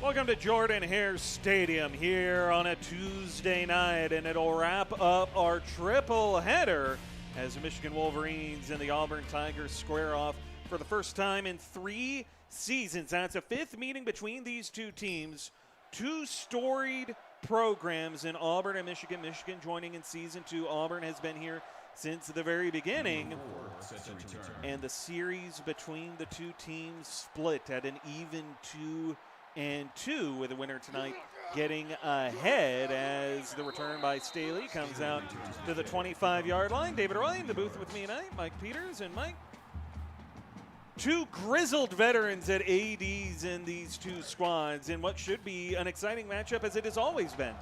Welcome to Jordan-Hare Stadium here on a Tuesday night, and it'll wrap up our triple header as the Michigan Wolverines and the Auburn Tigers square off for the first time in 3 seasons. That's a 5th meeting between these two teams. 2 storied programs in Auburn and Michigan. Michigan joining in season 2. Auburn has been here since the very beginning. And the series between the two teams split at an even 2-2, with the winner tonight getting ahead as the return by Staley comes out to the 25-yard line. David Roy in the booth with me tonight, Mike Peters. And Mike, 2 grizzled veterans at ADs in these 2 squads in what should be an exciting matchup, as it has always been.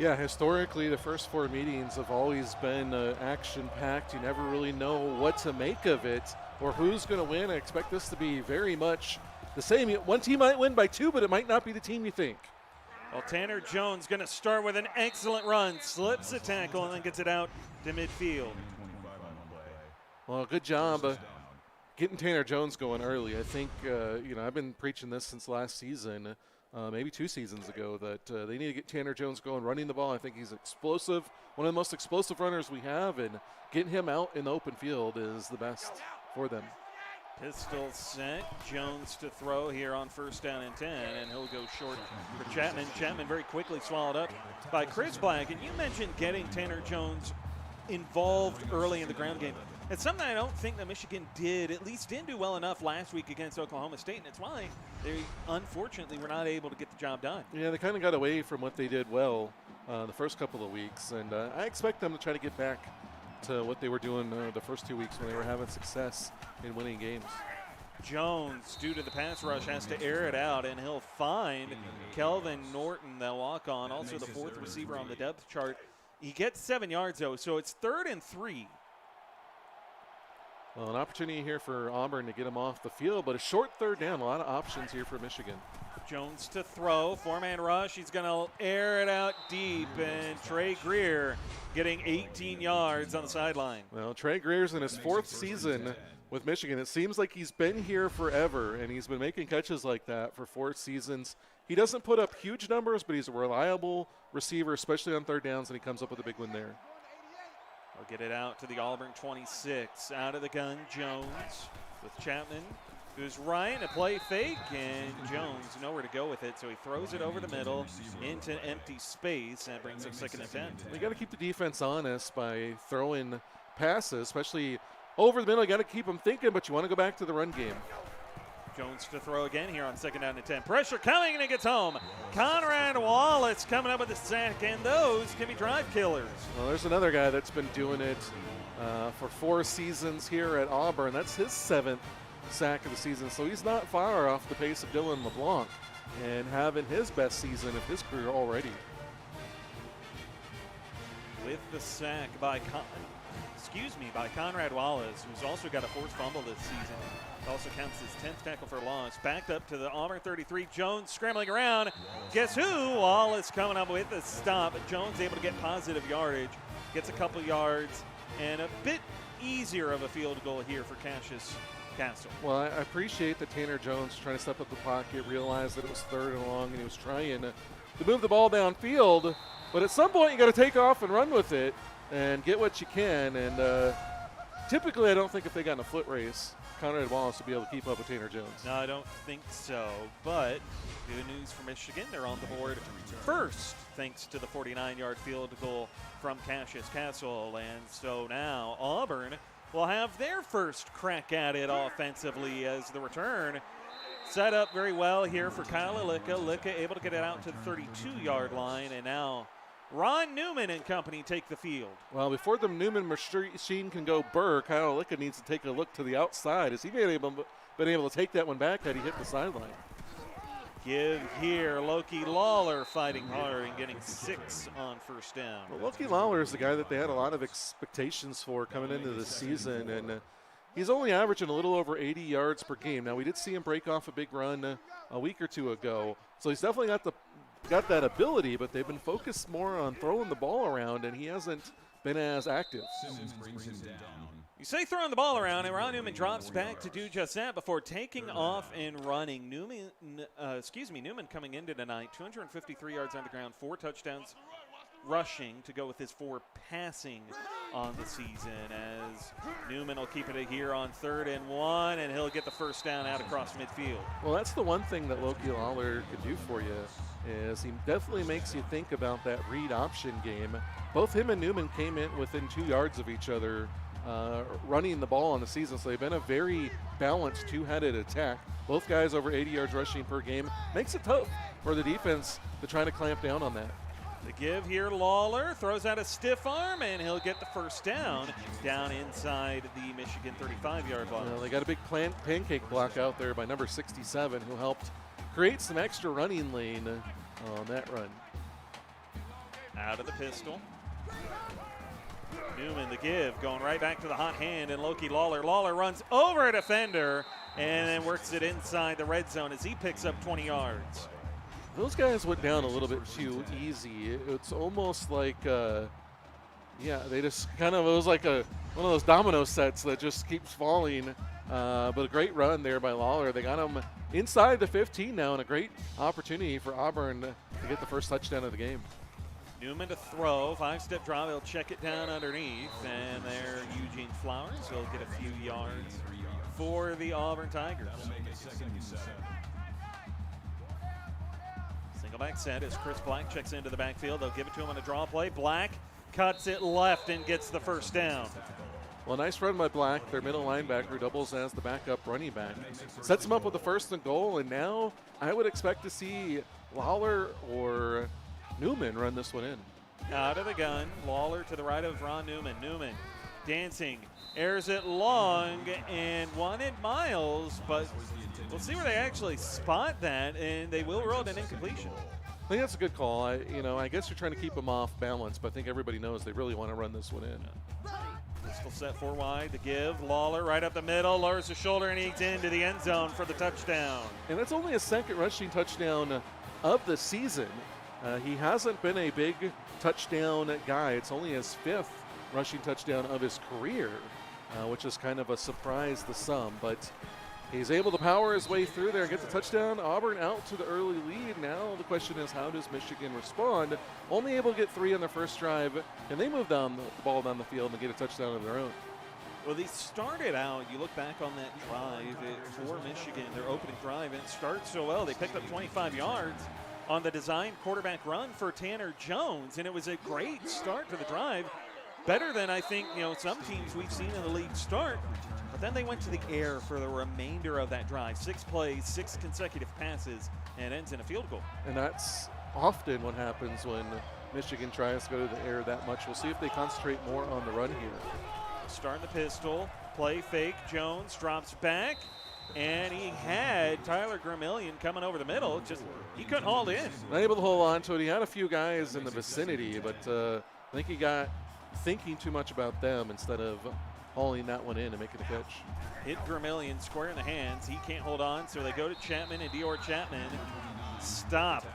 Yeah, historically, the first 4 meetings have always been action-packed. You never really know what to make of it or who's going to win. I expect this to be very much the same. One team might win by 2, but it might not be the team you think. Well, Tanner Jones going to start with an excellent run, slips a tackle, and then gets it out to midfield. Well, good job getting Tanner Jones going early. I think, I've been preaching this since last season, maybe 2 seasons ago, that they need to get Tanner Jones going, running the ball. I think he's explosive, one of the most explosive runners we have, and getting him out in the open field is the best for them. Pistol set, Jones to throw here on 1st down and 10, and he'll go short for Chapman. Chapman very quickly swallowed up by Chris Black. And you mentioned getting Tanner Jones involved early in the ground game. It's something I don't think that Michigan didn't do well enough last week against Oklahoma State, and it's why they unfortunately were not able to get the job done. Yeah, they kind of got away from what they did well the first couple of weeks, and I expect them to try to get back to what they were doing the first 2 weeks when they were having success in winning games. Jones, due to the pass rush, has to air it out, and he'll find Kelvin Norton, the walk-on, also the 4th receiver on the depth chart. He gets 7 yards, though, so it's 3rd and 3. Well, an opportunity here for Auburn to get him off the field, but a short 3rd down. A lot of options here for Michigan. Jones to throw, 4-man rush. He's going to air it out deep, and Trey Greer getting 18 yards on the sideline. Well, Trey Greer's in his 4th season with Michigan. It seems like he's been here forever, and he's been making catches like that for 4 seasons. He doesn't put up huge numbers, but he's a reliable receiver, especially on 3rd downs, and he comes up with a big one there. We'll get it out to the Auburn 26. Out of the gun, Jones with Chapman, who's right, a play fake, and Jones nowhere to go with it, so he throws it over the middle into empty space, and it brings up 2nd and 10. You got to keep the defense honest by throwing passes, especially over the middle. You got to keep them thinking, but you want to go back to the run game. Jones to throw again here on 2nd down and 10. Pressure coming, and it gets home. Conrad Wallace coming up with the sack, and those can be drive killers. Well, there's another guy that's been doing it for 4 seasons here at Auburn. That's his 7th sack of the season, so he's not far off the pace of Dylan LeBlanc and having his best season of his career already. With the sack by Conrad Wallace, who's also got a forced fumble this season. It also counts as 10th tackle for loss. Backed up to the Auburn 33. Jones scrambling around. Guess who? Wallace coming up with the stop. Jones able to get positive yardage. Gets a couple yards and a bit easier of a field goal here for Cassius Castle. Well, I appreciate that Tanner Jones trying to step up the pocket, realized that it was 3rd and long, and he was trying to move the ball downfield. But at some point, you got to take off and run with it and get what you can. And typically, I don't think if they got in a foot race, Conrad Wallace would be able to keep up with Tanner Jones. No, I don't think so. But good news for Michigan. They're on the board first, thanks to the 49-yard field goal from Cassius Castle. And so now Auburn will have their first crack at it offensively, as the return set up very well here for Kyle Alicka. Alicka able to get it out to the 32-yard line, and now Ron Newman and company take the field. Well, before the Newman machine can go burr, Kyle Alicka needs to take a look to the outside. Has he been able to take that one back had he hit the sideline? Give here, Loki Lawler fighting hard and getting 6 on 1st down. Well, Loki Lawler is the guy that they had a lot of expectations for coming into the season, and he's only averaging a little over 80 yards per game. Now, we did see him break off a big run a week or 2 ago, so he's definitely got that ability, but they've been focused more on throwing the ball around, and he hasn't been as active. You say throwing the ball around, and Ron Newman drops back to do just that before taking off and running. Newman coming into tonight, 253 yards on the ground, 4 touchdowns rushing to go with his 4 passing on the season, as Newman will keep it here on 3rd and 1, and he'll get the first down out across midfield. Well, that's the one thing that Loki Lawler could do for you, is he definitely makes you think about that read option game. Both him and Newman came in within 2 yards of each other running the ball on the season, so they've been a very balanced 2-headed attack. Both guys over 80 yards rushing per game. Makes it tough for the defense to try to clamp down on that. The give here, Lawler throws out a stiff arm, and he'll get the first down inside the Michigan 35-yard line. Well, they got a big pancake block out there by number 67, who helped create some extra running lane on that run. Out of the pistol. Newman, the give, going right back to the hot hand, and Loki Lawler. Lawler runs over a defender and then works it inside the red zone as he picks up 20 yards. Those guys went down a little bit too easy. It's almost like, they just kind of, it was like one of those domino sets that just keeps falling. But a great run there by Lawler. They got him inside the 15 now, and a great opportunity for Auburn to get the first touchdown of the game. Newman to throw, 5-step draw, he'll check it down underneath, and there Eugene Flowers will get a few yards for the Auburn Tigers. Single back set as Chris Black checks into the backfield. They'll give it to him on a draw play. Black cuts it left and gets the first down. Well, nice run by Black, their middle linebacker, doubles as the backup running back. Sets him up with the 1st and goal, and now I would expect to see Lawler or Newman run this one in. Out of the gun, Lawler to the right of Ron Newman. Newman dancing, airs it long, and wanted Miles, but we'll see where they actually spot that, and they will roll it an incompletion. I think that's a good call. I guess you're trying to keep them off balance, but I think everybody knows they really want to run this one in. Pistol set 4 wide, the give, Lawler right up the middle, lowers the shoulder, and he's into the end zone for the touchdown. And that's only his 2nd rushing touchdown of the season. He hasn't been a big touchdown guy. It's only his 5th rushing touchdown of his career, which is kind of a surprise to some. But he's able to power his way through there and get the touchdown. Auburn out to the early lead. Now the question is, how does Michigan respond? Only able to get 3 on their first drive. Can they move down the ball down the field and get a touchdown of their own? Well, they started out, you look back on that drive for Michigan, their opening drive, and it started so well. They picked up 25 yards on the designed quarterback run for Tanner Jones, and it was a great start to the drive. Better than I think, some teams we've seen in the league start. But then they went to the air for the remainder of that drive. 6 plays, 6 consecutive passes, and ends in a field goal. And that's often what happens when Michigan tries to go to the air that much. We'll see if they concentrate more on the run here. Starting the pistol, play fake, Jones drops back, and he had Tyler Gramillion coming over the middle. Just he couldn't hold in. Not able to hold on to it. He had a few guys in the vicinity, but I think he got thinking too much about them instead of hauling that one in and making the catch. Hit Gramillion square in the hands. He can't hold on, so they go to Chapman, and Dior Chapman stopped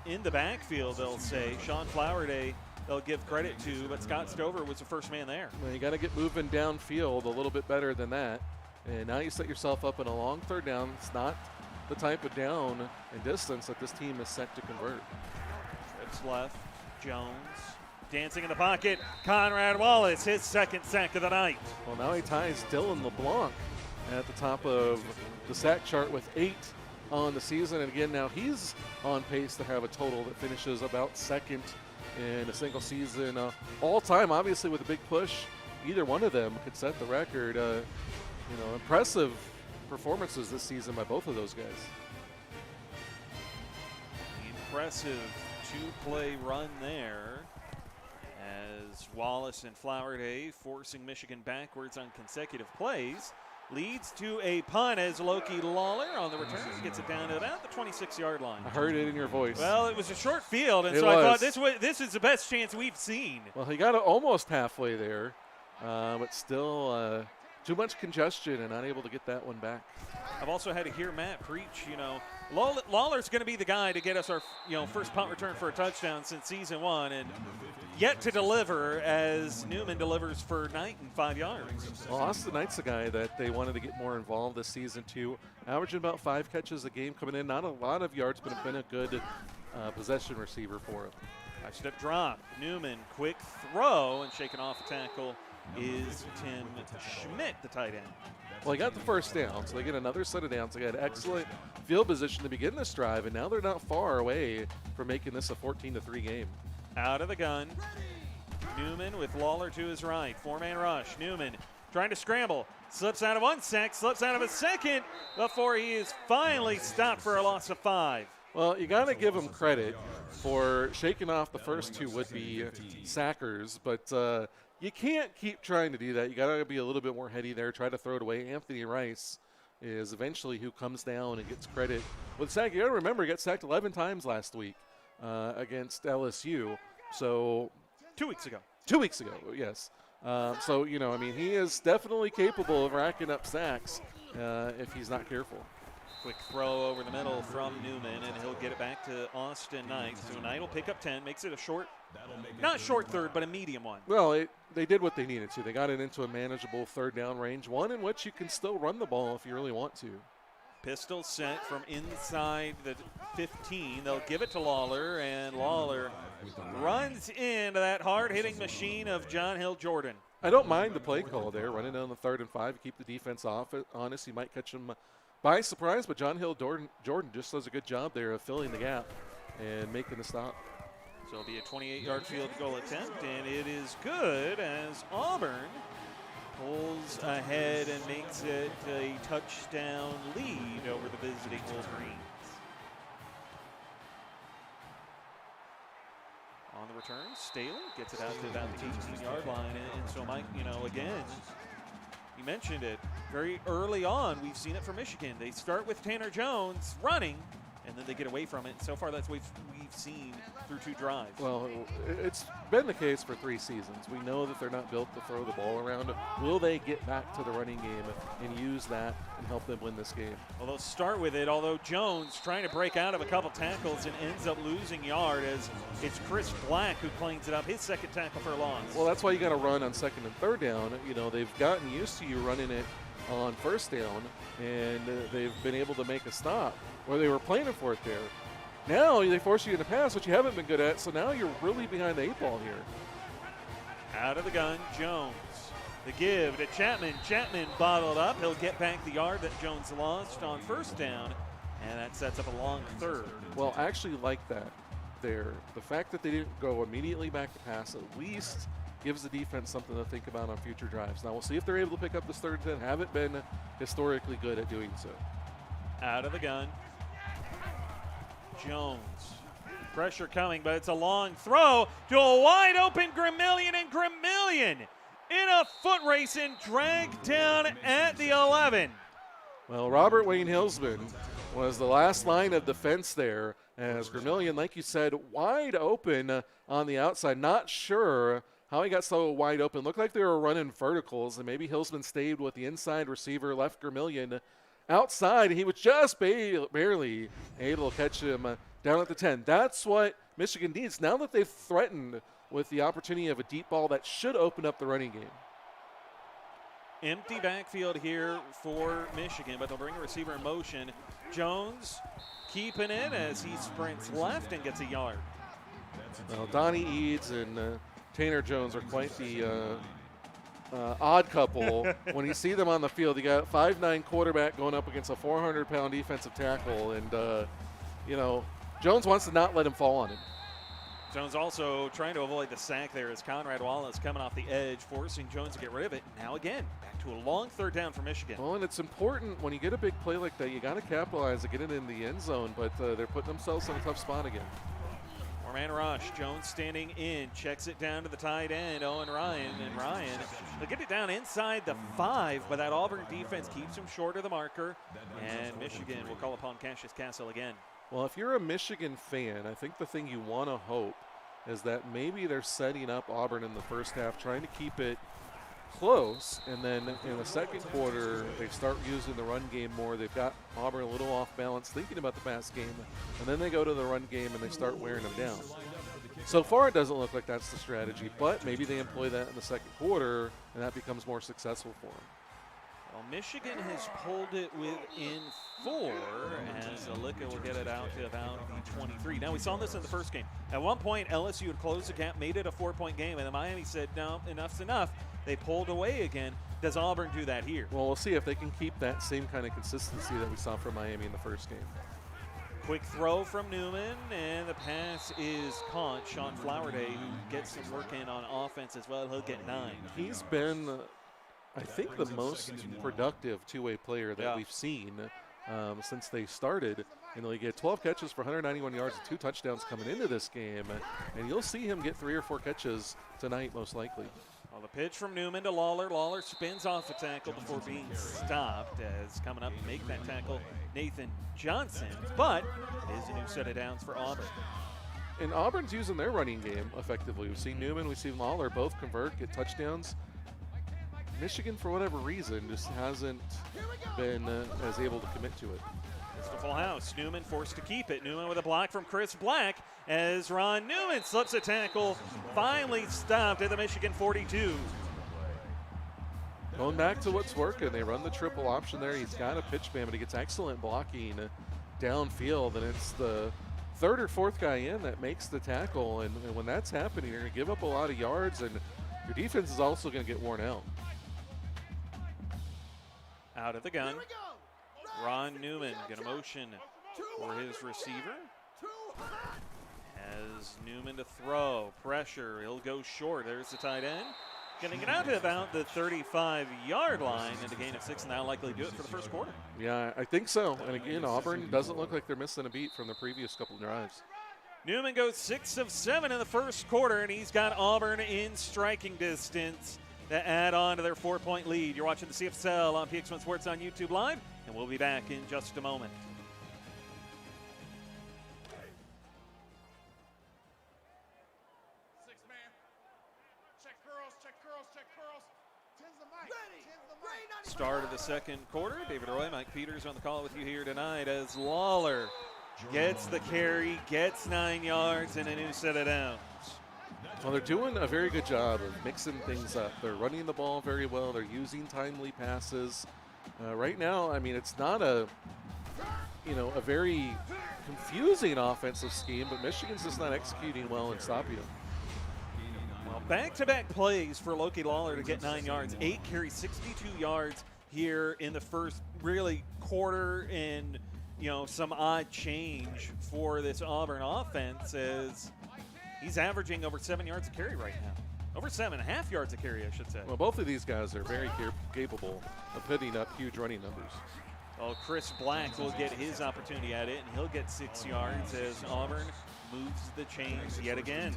in the backfield, they'll say. Sean Flowerday, they'll give credit to, but Scott Stover was the first man there. Well, you got to get moving downfield a little bit better than that. And now you set yourself up in a long 3rd down. It's not the type of down and distance that this team is set to convert. Trips left, Jones dancing in the pocket. Conrad Wallace, his 2nd sack of the night. Well, now he ties Dylan LeBlanc at the top of the sack chart with 8 on the season. And again, now he's on pace to have a total that finishes about 2nd in a single season. All time, obviously, with a big push, either one of them could set the record. Impressive performances this season by both of those guys. Impressive 2-play run there as Wallace and Flowerday forcing Michigan backwards on consecutive plays. Leads to a punt as Loki Lawler on the return gets it down to about the 26-yard line. I heard it in your voice. Well, it was a short field, and I thought this is the best chance we've seen. Well, he got it almost halfway there, but still too much congestion and not able to get that one back. I've also had to hear Matt preach, Lawler's going to be the guy to get us our first punt return for a touchdown since season 1, and yet to deliver as Newman delivers for Knight and 5 yards. Well, Austin Knight's the guy that they wanted to get more involved this season too, averaging about 5 catches a game coming in. Not a lot of yards, but been a good possession receiver for him. High step drop. Newman, quick throw, and shaking off the tackle is Tim Schmidt, the tight end. Well, he got the first down, so they get another set of downs. They had excellent field position to begin this drive, and now they're not far away from making this a 14-3 game. Out of the gun. Newman with Lawler to his right. 4-man rush. Newman trying to scramble. Slips out of 1 sack, slips out of a second before he is finally stopped for a loss of 5. Well, you got to give him credit for shaking off the first 2 would-be sackers, but you can't keep trying to do that. You got to be a little bit more heady there, try to throw it away. Anthony Rice is eventually who comes down and gets credit with sack. You got to remember, he got sacked 11 times last week against LSU. So 2 weeks ago. 2 weeks ago, yes. So, I mean, he is definitely capable of racking up sacks if he's not careful. Quick throw over the middle from Newman, and he'll get it back to Austin Knight. So Knight will pick up 10, makes it a short, not short third, but a medium one. Well, they did what they needed to. They got it into a manageable 3rd down range, one in which you can still run the ball if you really want to. Pistol set from inside the 15. They'll give it to Lawler, and Lawler runs into that hard-hitting machine of John Hill Jordan. I don't mind the play call there, running on the 3rd and 5, keep the defense honest. You might catch them by surprise, but John Hill Jordan just does a good job there of filling the gap and making the stop. So it'll be a 28-yard field goal attempt, and it is good as Auburn pulls ahead and makes it a touchdown lead over the visiting Wolverines. On the return, Staley gets it out to about the 18-yard line, and so Mike, again, you mentioned it very early on. We've seen it for Michigan. They start with Tanner Jones running, and then they get away from it. So far, that's what we've seen through 2 drives. Well, it's been the case for 3 seasons. We know that they're not built to throw the ball around. Will they get back to the running game and use that and help them win this game? Well, they'll start with it, although Jones trying to break out of a couple tackles and ends up losing yard as it's Chris Black who cleans it up, his 2nd tackle for a loss. Well, that's why you got to run on 2nd and 3rd down. They've gotten used to you running it on 1st down, and they've been able to make a stop where they were planning for it there. Now they force you into pass, which you haven't been good at, so now you're really behind the 8 ball here. Out of the gun, Jones. The give to Chapman. Chapman bottled up. He'll get back the yard that Jones lost on 1st down, and that sets up a long 3rd. Well, I actually like that there. The fact that they didn't go immediately back to pass at least gives the defense something to think about on future drives. Now we'll see if they're able to pick up this 3rd and 10. Haven't been historically good at doing so. Out of the gun. Jones. Pressure coming, but it's a long throw to a wide open Gramillion, and Gramillion in a foot race and dragged down at the 11. Well, Robert Wayne Hillsman was the last line of defense there as Gramillion, like you said, wide open on the outside. Not sure how he got so wide open. Looked like they were running verticals, and maybe Hillsman stayed with the inside receiver, left Gramillion outside. He was just barely able to catch him down at the 10. That's what Michigan needs now that they've threatened with the opportunity of a deep ball that should open up the running game. Empty backfield here for Michigan, but they'll bring a receiver in motion. Jones keeping it as he sprints left and gets a yard. Well, Donnie Eads and Tanner Jones are quite the odd couple. When you see them on the field, you got 5'9" quarterback going up against a 400-pound defensive tackle, and Jones wants to not let him fall on him. Jones also trying to avoid the sack there as Conrad Wallace coming off the edge, forcing Jones to get rid of it. Now again, back to a long 3rd down for Michigan. Well, and it's important when you get a big play like that, you got to capitalize to get it in the end zone, but they're putting themselves in a tough spot again. 4-man rush. Jones standing in, checks it down to the tight end, Owen Ryan, and Ryan will get it down inside the 5, but that Auburn defense keeps him short of the marker, and Michigan will call upon Cassius Castle again. Well, if you're a Michigan fan, I think the thing you want to hope is that maybe they're setting up Auburn in the first half, trying to keep it close, and then in the second quarter, they start using the run game more. They've got Auburn a little off balance, thinking about the pass game, and then they go to the run game and they start wearing them down. So far, it doesn't look like that's the strategy, but maybe they employ that in the second quarter, and that becomes more successful for them. Well, Michigan has pulled it within 4 as Alicka will get it out to about the 23. Now, we saw this in the first game. At one point, LSU had closed the gap, made it a 4-point game, and then Miami said, no, enough's enough. They pulled away again. Does Auburn do that here? Well, we'll see if they can keep that same kind of consistency that we saw from Miami in the first game. Quick throw from Newman, and the pass is caught. Sean Flowerday, who gets some work in on offense as well. He'll get 9. He's been, I think, the most productive two-way player that we've seen since they started in the league. He had 12 catches for 191 yards and 2 touchdowns coming into this game, and you'll see him get 3 or 4 catches tonight most likely. Well, the pitch from Newman to Lawler. Lawler spins off a tackle before being stopped, as coming up to make that tackle, Nathan Johnson, but it is a new set of downs for Auburn. And Auburn's using their running game effectively. We've seen Newman, we've seen Lawler both convert, get touchdowns. Michigan, for whatever reason, just hasn't been as able to commit to it. It's the full house. Newman forced to keep it. Newman with a block from Chris Black as Ron Newman slips a tackle, finally stopped at the Michigan 42. Going back to what's working, they run the triple option there. He's got a pitch man, but he gets excellent blocking downfield, and it's the third or fourth guy in that makes the tackle. And when that's happening, you're going to give up a lot of yards, and your defense is also going to get worn out. Out of the gun, Ron Newman going to motion for his receiver. Has Newman to throw, pressure, he'll go short. There's the tight end. Going to get out to about the 35-yard line, and a gain of 6, and that'll likely do it for the first quarter. Yeah, I think so. And again, Auburn doesn't look like they're missing a beat from the previous couple of drives. Newman goes 6 of 7 in the first quarter, and he's got Auburn in striking distance to add on to their 4-point lead. You're watching the CFSL on PX1 Sports on YouTube Live, and we'll be back in just a moment. Start of the second quarter. David Roy, Mike Peters on the call with you here tonight as Lawler gets the carry, gets 9 yards, and a new set of downs. Well, they're doing a very good job of mixing things up. They're running the ball very well. They're using timely passes. Right now, I mean, it's not a very confusing offensive scheme, but Michigan's just not executing well and stopping them. Well, back-to-back plays for Loki Lawler to get 9 yards. 8 carries, 62 yards here in the first really quarter, and some odd change for this Auburn offense as he's averaging over 7 yards a carry right now. Over 7.5 yards a carry, I should say. Well, both of these guys are very capable of putting up huge running numbers. Well, Chris Black will get his opportunity at it, and he'll get 6 yards as Auburn moves the chains yet again.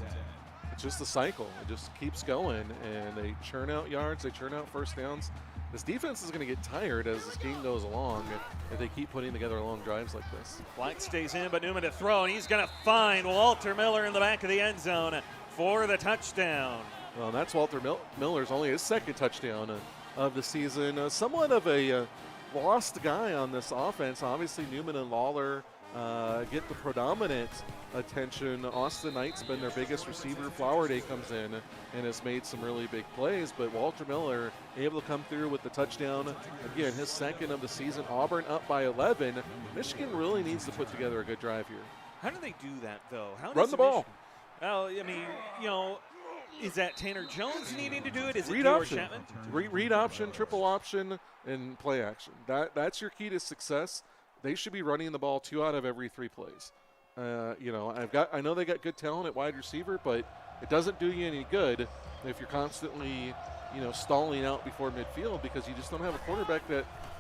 It's just a cycle. It just keeps going, and they churn out yards, they churn out first downs. This defense is going to get tired as this game goes along if they keep putting together long drives like this. Black stays in, but Newman to throw, and he's going to find Walter Miller in the back of the end zone for the touchdown. Well, that's Walter Miller's only his second touchdown of the season. Somewhat of a lost guy on this offense. Obviously, Newman and Lawler get the predominant attention. Austin Knight's been their biggest receiver. Flowerday comes in and has made some really big plays, but Walter Miller able to come through with the touchdown. Again, his second of the season. Auburn up by 11. Michigan really needs to put together a good drive here. How do they do that, though? Run the ball. Well, I mean, is that Tanner Jones needing to do it? Is it read option? Chapman? Read option, triple option, and play action. That's your key to success. They should be running the ball 2 out of every 3 plays. I know they got good talent at wide receiver, but it doesn't do you any good if you're constantly, stalling out before midfield because you just don't have a quarterback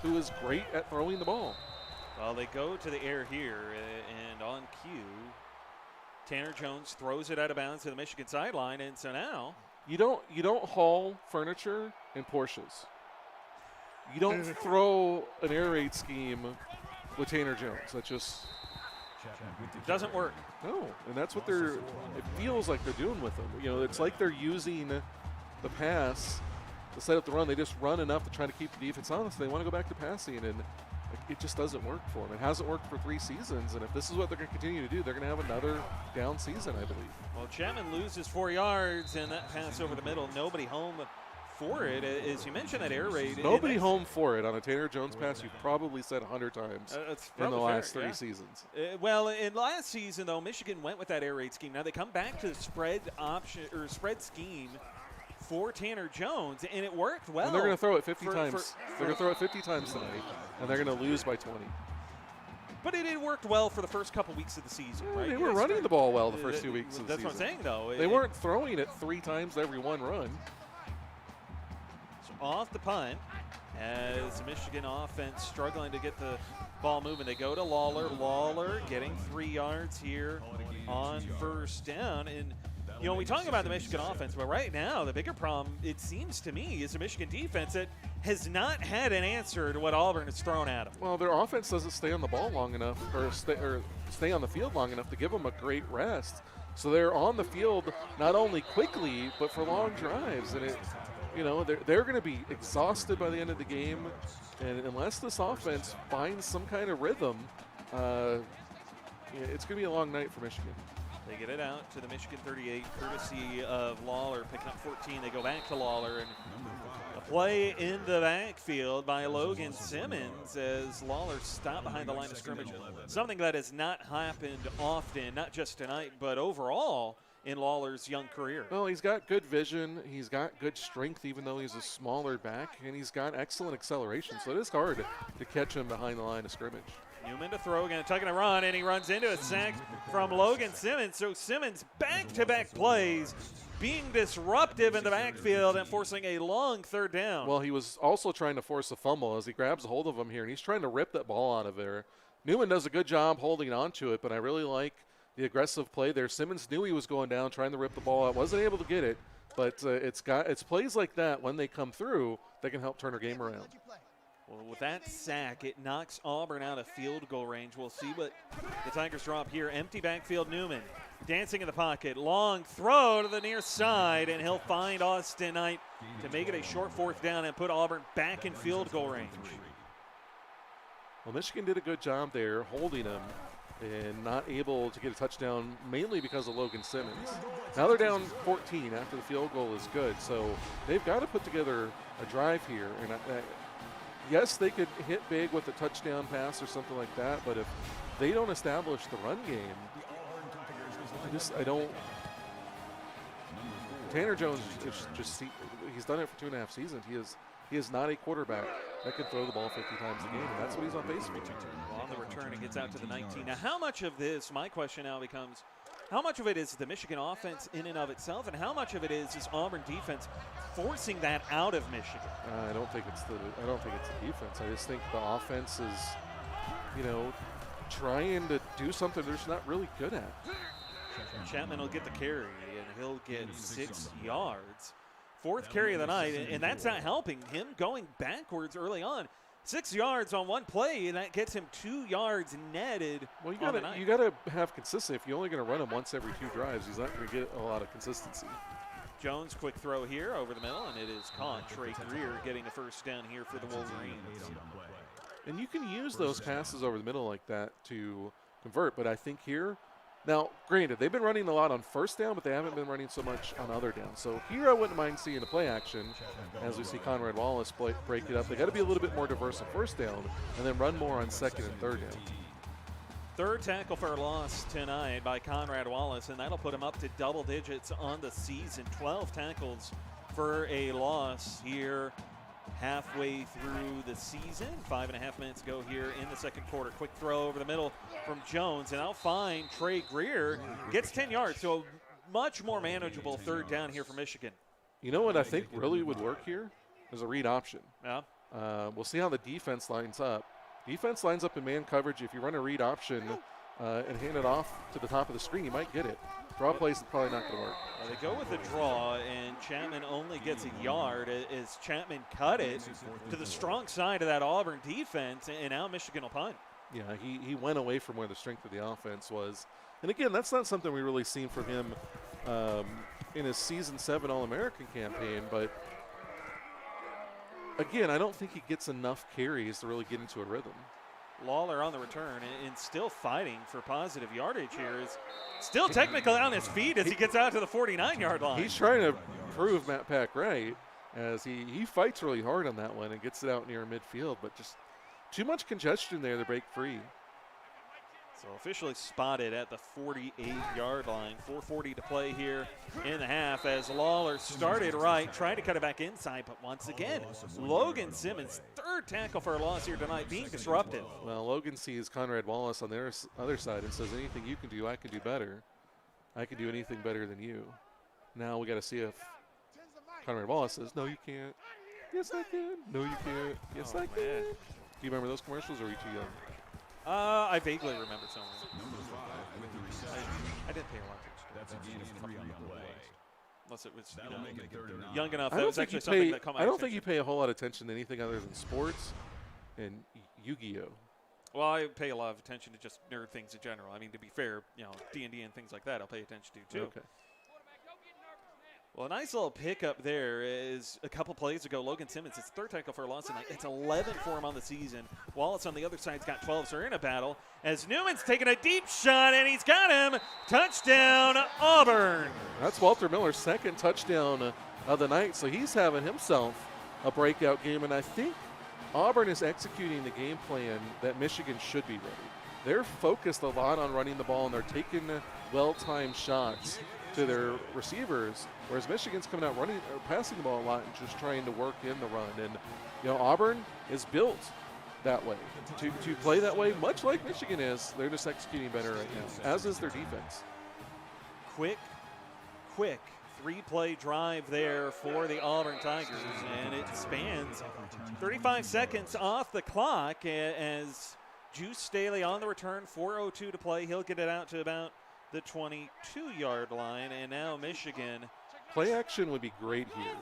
who is great at throwing the ball. Well, they go to the air here, and on cue, Tanner Jones throws it out of bounds to the Michigan sideline, and so now you don't haul furniture in Porsches. You don't throw an air raid scheme with Tanner Jones. That just doesn't work. No, and that's what it feels like they're doing with him. It's like they're using the pass set up the run. They just run enough to try to keep the defense honest. They want to go back to passing, and it just doesn't work for them. It hasn't worked for 3 seasons, and if this is what they're going to continue to do, they're going to have another down season, I believe. Well, Chapman loses 4 yards, and that pass over the middle, nobody home for it. As you mentioned, that air raid. Nobody home for it on a Tanner Jones pass. You've probably said 100 times in the last 3 seasons. Well, in last season, though, Michigan went with that air raid scheme. Now they come back to the spread option or spread scheme for Tanner Jones, and it worked well. And they're going to throw it 50 times. They're going to throw it 50 times tonight, and they're going to lose by 20. But it worked well for the first couple weeks of the season, right? They were running the ball well the first 2 weeks of the season. That's what I'm saying, though. They weren't throwing it 3 times every one run. So off the punt, as the Michigan offense struggling to get the ball moving. They go to Lawler. Lawler getting 3 yards here on first down. And you know, we talk about the Michigan offense, but right now the bigger problem, it seems to me, is the Michigan defense that has not had an answer to what Auburn has thrown at them. Well, their offense doesn't stay on the ball long enough, or stay on the field long enough to give them a great rest. So they're on the field not only quickly, but for long drives. And they're going to be exhausted by the end of the game. And unless this offense finds some kind of rhythm, it's going to be a long night for Michigan. They get it out to the Michigan 38, courtesy of Lawler, picking up 14. They go back to Lawler, and a play in the backfield by Logan Simmons as Lawler stopped behind the line of scrimmage. Something that has not happened often, not just tonight, but overall in Lawler's young career. Well, he's got good vision. He's got good strength, even though he's a smaller back, and he's got excellent acceleration. So it is hard to catch him behind the line of scrimmage. Newman to throw, again, tucking a run, and he runs into a sack from Logan Simmons. So Simmons back-to-back plays, being disruptive in the backfield and forcing a long third down. Well, he was also trying to force a fumble as he grabs a hold of him here, and he's trying to rip that ball out of there. Newman does a good job holding on to it, but I really like the aggressive play there. Simmons knew he was going down, trying to rip the ball out. Wasn't able to get it, but it's plays like that when they come through that can help turn a game around. Well, with that sack, it knocks Auburn out of field goal range. We'll see what the Tigers drop here. Empty backfield, Newman dancing in the pocket. Long throw to the near side, and he'll find Austin Knight to make it a short fourth down and put Auburn back in field goal range. Well, Michigan did a good job there holding him and not able to get a touchdown, mainly because of Logan Simmons. Now they're down 14 after the field goal is good, so they've got to put together a drive here. And yes, they could hit big with a touchdown pass or something like that, but if they don't establish the run game, I don't. Tanner Jones he's done it for 2.5 seasons. He is not a quarterback that can throw the ball 50 times a game, and that's what he's on pace for. Well, on the return, it gets out to the 19. Now, how much of this, my question now becomes, how much of it is the Michigan offense in and of itself, and how much of it is Auburn defense forcing that out of Michigan? I don't think it's the defense. I just think the offense is, trying to do something they're just not really good at. Chapman will get the carry, and he'll get 6 yards. 4th carry of the night, and that's not helping him going backwards early on. 6 yards on one play, and that gets him 2 yards netted. Well, you got to have consistency. If you're only going to run him once every 2 drives, he's not going to get a lot of consistency. Jones, quick throw here over the middle, and it is caught. Trey Greer getting a first down here for the Wolverines. And you can use those passes over the middle like that to convert, but I think here, now, granted, they've been running a lot on first down, but they haven't been running so much on other downs. So here I wouldn't mind seeing the play action as we see Conrad Wallace break it up. They got to be a little bit more diverse on first down and then run more on second and third down. 3rd tackle for a loss tonight by Conrad Wallace, and that'll put him up to double digits on the season. 12 tackles for a loss here halfway through the season. 5.5 minutes ago here in the second quarter. Quick throw over the middle from Jones, and I'll find Trey Greer. Gets 10 yards, so much more manageable third down here for Michigan. You know what I think really would work here is a read option. Yeah. We'll see how the defense lines up. Defense lines up in man coverage. If you run a read option and hand it off to the top of the screen, you might get it. Draw plays is probably not going to work. They go with the draw, and Chapman only gets a yard as Chapman cut it to the strong side of that Auburn defense, and now Michigan will punt. Yeah, he went away from where the strength of the offense was. And again, that's not something we've really seen from him in his Season 7 All-American campaign, but again, I don't think he gets enough carries to really get into a rhythm. Lawler on the return and still fighting for positive yardage here. Is still technically on his feet as he gets out to the 49-yard line. He's trying to prove Matt Pack right as he fights really hard on that one and gets it out near midfield, but just too much congestion there to break free. So officially spotted at the 48-yard line. 4:40 to play here in the half as Lawler started right, tried to cut it back inside, but once again, Logan Simmons, third tackle for a loss here tonight, being disruptive. Well, Logan sees Conrad Wallace on the other side and says, anything you can do, I can do better. I can do anything better than you. Now we got to see if Conrad Wallace says, no, you can't. Yes, I can. No, you can't. Yes, I can. Do you remember those commercials, or are you too young? I vaguely remember some of them. I didn't pay a lot of attention. That's a 3 on the play. Unless it was young enough. That was actually something that caught my attention. I don't think you pay a whole lot of attention to anything other than sports and Yu-Gi-Oh. Well, I pay a lot of attention to just nerd things in general. I mean, to be fair, D&D and things like that I'll pay attention to, too. Okay. Well, a nice little pickup there is a couple plays ago. Logan Simmons, his third tackle for a loss tonight. It's 11 for him on the season. Wallace on the other side's got 12, so they're in a battle. As Newman's taking a deep shot, and he's got him. Touchdown, Auburn. That's Walter Miller's second touchdown of the night, so he's having himself a breakout game, and I think Auburn is executing the game plan that Michigan should be ready. They're focused a lot on running the ball, and they're taking well-timed shots to their receivers, whereas Michigan's coming out running or passing the ball a lot and just trying to work in the run. And Auburn is built that way to play that way, much like Michigan is. They're just executing better right now, as is their defense. Quick 3-play drive there for the Auburn Tigers, and it spans 35 seconds off the clock as Juice Staley on the return. 4:02 to play. He'll get it out to about the 22-yard line, and now Michigan. Play action would be great here.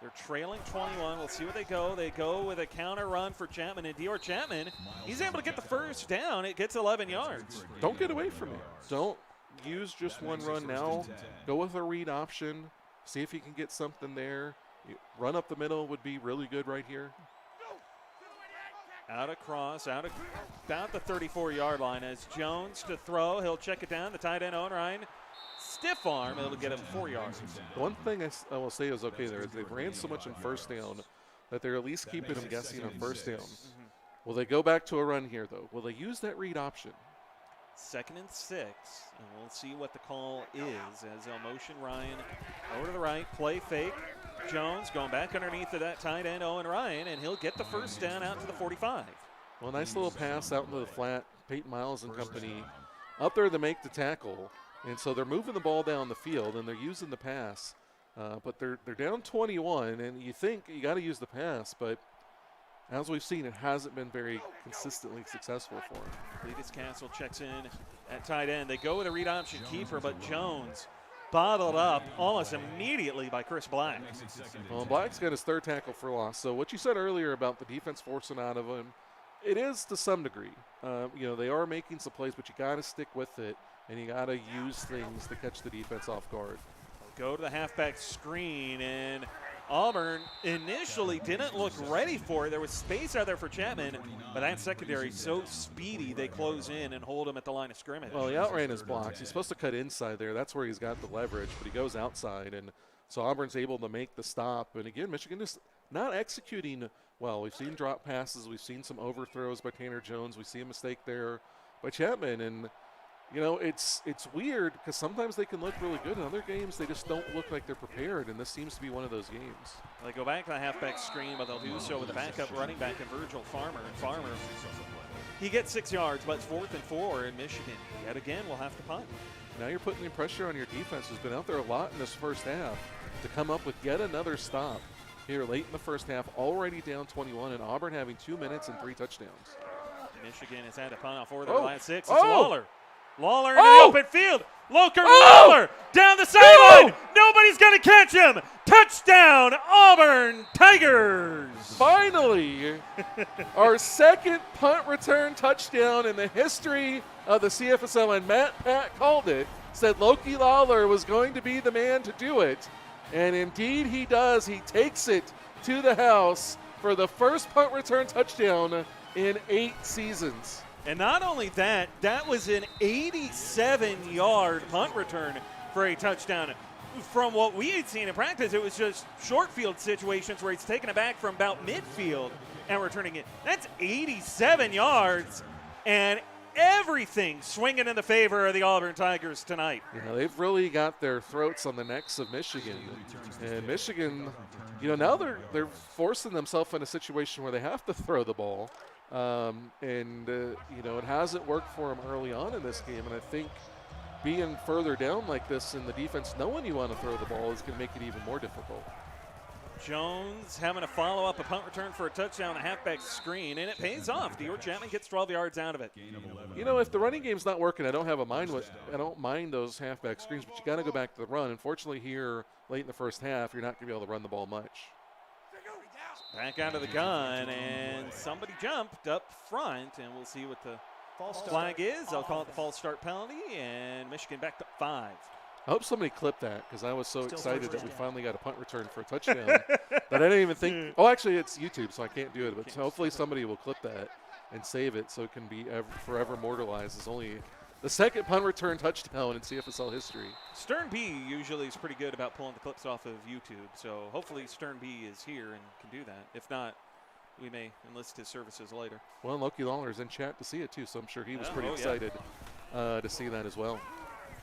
They're trailing 21. We'll see where they go. They go with a counter run for Chapman, and Dior Chapman, he's able to get the first down. It gets 11 yards. Don't get away from it. Don't use just one run now. Go with a read option. See if you can get something there. Run up the middle would be really good right here. Out across, out about the 34-yard line as Jones to throw. He'll check it down. The tight end, Owen Ryan, stiff arm. It'll get him 4 yards. The one thing I will say is okay there is they ran so much in first down that they're at least keeping them guessing on first down. Will they go back to a run here, though? Will they use that read option? 2nd and 6, and we'll see what the call is as they'll motion Ryan over to the right, play fake. Jones going back underneath of that tight end, Owen Ryan, and he'll get the first down out to the 45. Well, nice little pass out into the flat. Peyton Miles and company up there to make the tackle, and so they're moving the ball down the field, and they're using the pass. But they're down 21, and you think you got to use the pass, but as we've seen, it hasn't been very consistently successful for him. Cletus Castle checks in at tight end. They go with a read option keeper, but Jones bottled up almost immediately by Chris Black. Well, Black's got his third tackle for loss. So what you said earlier about the defense forcing out of him, it is to some degree. They are making some plays, but you got to stick with it, and you got to use things to catch the defense off guard. Go to the halfback screen, and Auburn initially didn't look ready for it. There was space out there for Chapman, but that secondary so speedy they close in and hold him at the line of scrimmage. Well, he outran his blocks. He's supposed to cut inside there. That's where he's got the leverage, but he goes outside, and so Auburn's able to make the stop. And again, Michigan just not executing well. We've seen drop passes. We've seen some overthrows by Tanner Jones. We see a mistake there by Chapman, and it's weird because sometimes they can look really good. In other games, they just don't look like they're prepared, and this seems to be one of those games. They go back to the halfback screen, but they'll do so with the backup running back in Virgil Farmer. And Farmer, he gets 6 yards, but it's 4th and 4, and Michigan yet again will have to punt. Now you're putting the pressure on your defense, who's been out there a lot in this first half, to come up with yet another stop here late in the first half, already down 21, and Auburn having 2 minutes and 3 touchdowns. Michigan has had to punt off 4 of their last 6. It's Lawler. Lawler in the open field. Loker Lawler down the sideline. Nobody's going to catch him. Touchdown, Auburn Tigers. Finally, our second punt return touchdown in the history of the CFSL, and Matt Pat called it, said Loki Lawler was going to be the man to do it. And indeed he does. He takes it to the house for the first punt return touchdown in 8 seasons. And not only that, that was an 87-yard punt return for a touchdown. From what we had seen in practice, it was just short field situations where he's taking it back from about midfield and returning it. That's 87 yards, and everything swinging in the favor of the Auburn Tigers tonight. You know, they've really got their throats on the necks of Michigan. And Michigan, you know, now they're forcing themselves in a situation where they have to throw the ball. You know, it hasn't worked for them early on in this game. And I think being further down like this in the defense, knowing you want to throw the ball is going to make it even more difficult. Jones having to follow up a punt return for a touchdown, a halfback screen, and it pays off. Dior Chapman gets 12 yards out of it. You know, if the running game's not working, I don't mind those halfback screens, but you got to go back to the run. Unfortunately, here late in the first half, you're not going to be able to run the ball much. Back out of the gun, and somebody jumped up front, and we'll see what the flag is. They'll call it the false start penalty, and Michigan backed up 5. I hope somebody clipped that because I was so excited that we finally got a punt return for a touchdown that I didn't even think. Oh, actually, it's YouTube, so I can't do it. But hopefully somebody will clip that and save it so it can be forever immortalized as only the second punt return touchdown in CFSL history. Stern B usually is pretty good about pulling the clips off of YouTube, so hopefully Stern B is here and can do that. If not, we may enlist his services later. Well, Loki Lawler's in chat to see it too, so I'm sure he was pretty excited to see that as well.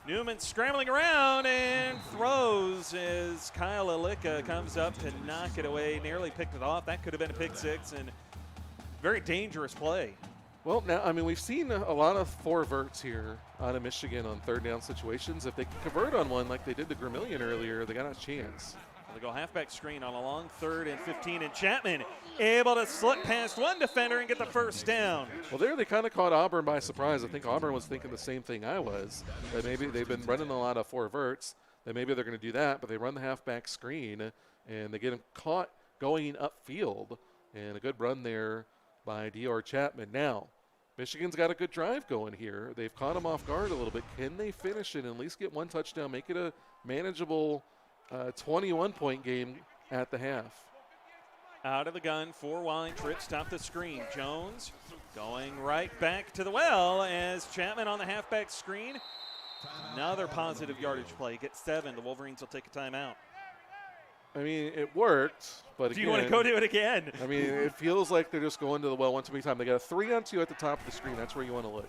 Newman scrambling around and throws as Kyle Alicka comes up to knock it away, nearly picked it off. That could have been a pick 6 and very dangerous play. Well, now, I mean, we've seen a lot of 4 verts here out of Michigan on third down situations. If they can convert on one like they did to Vermillion earlier, they got a chance. They go halfback screen on a long 3rd and 15, and Chapman able to slip past one defender and get the first down. Well, there they kind of caught Auburn by surprise. I think Auburn was thinking the same thing I was, that maybe they've been running a lot of 4 verts, that maybe they're going to do that, but they run the halfback screen, and they get him caught going upfield, and a good run there by Dior Chapman. Now, Michigan's got a good drive going here. They've caught him off guard a little bit. Can they finish it and at least get one touchdown, make it a manageable 21-point game at the half? Out of the gun, 4 wide trips, top the screen. Jones going right back to the well as Chapman on the halfback screen. Another positive yardage play. Gets 7. The Wolverines will take a timeout. I mean, it worked, but do you want to go do it again? I mean, it feels like they're just going to the well one too many times. They got a 3-on-2 at the top of the screen. That's where you want to look.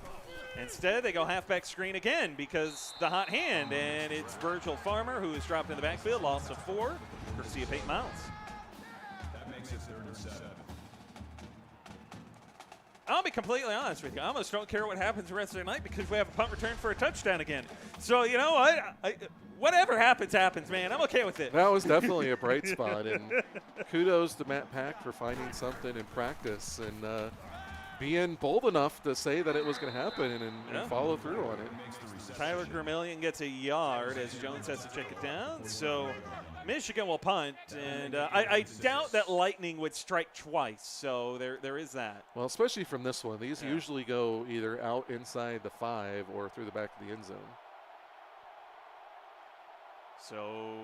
Instead, they go halfback screen again because the hot hand, and it's Virgil Farmer who is dropped in the backfield, loss of 4, courtesy of Peyton Miles. That makes it 3rd and 7. I'll be completely honest with you. I almost don't care what happens the rest of the night because we have a punt return for a touchdown again. So, you know what? Whatever happens, man. I'm okay with it. That was definitely a bright spot, and kudos to Matt Pack for finding something in practice and being bold enough to say that it was going to happen and follow through on it. Tyler Vermillion gets a yard as Jones has to check it down. So Michigan will punt, and I doubt that Lightning would strike twice. So there is that. Well, especially from this one. These usually go either out inside the 5 or through the back of the end zone. So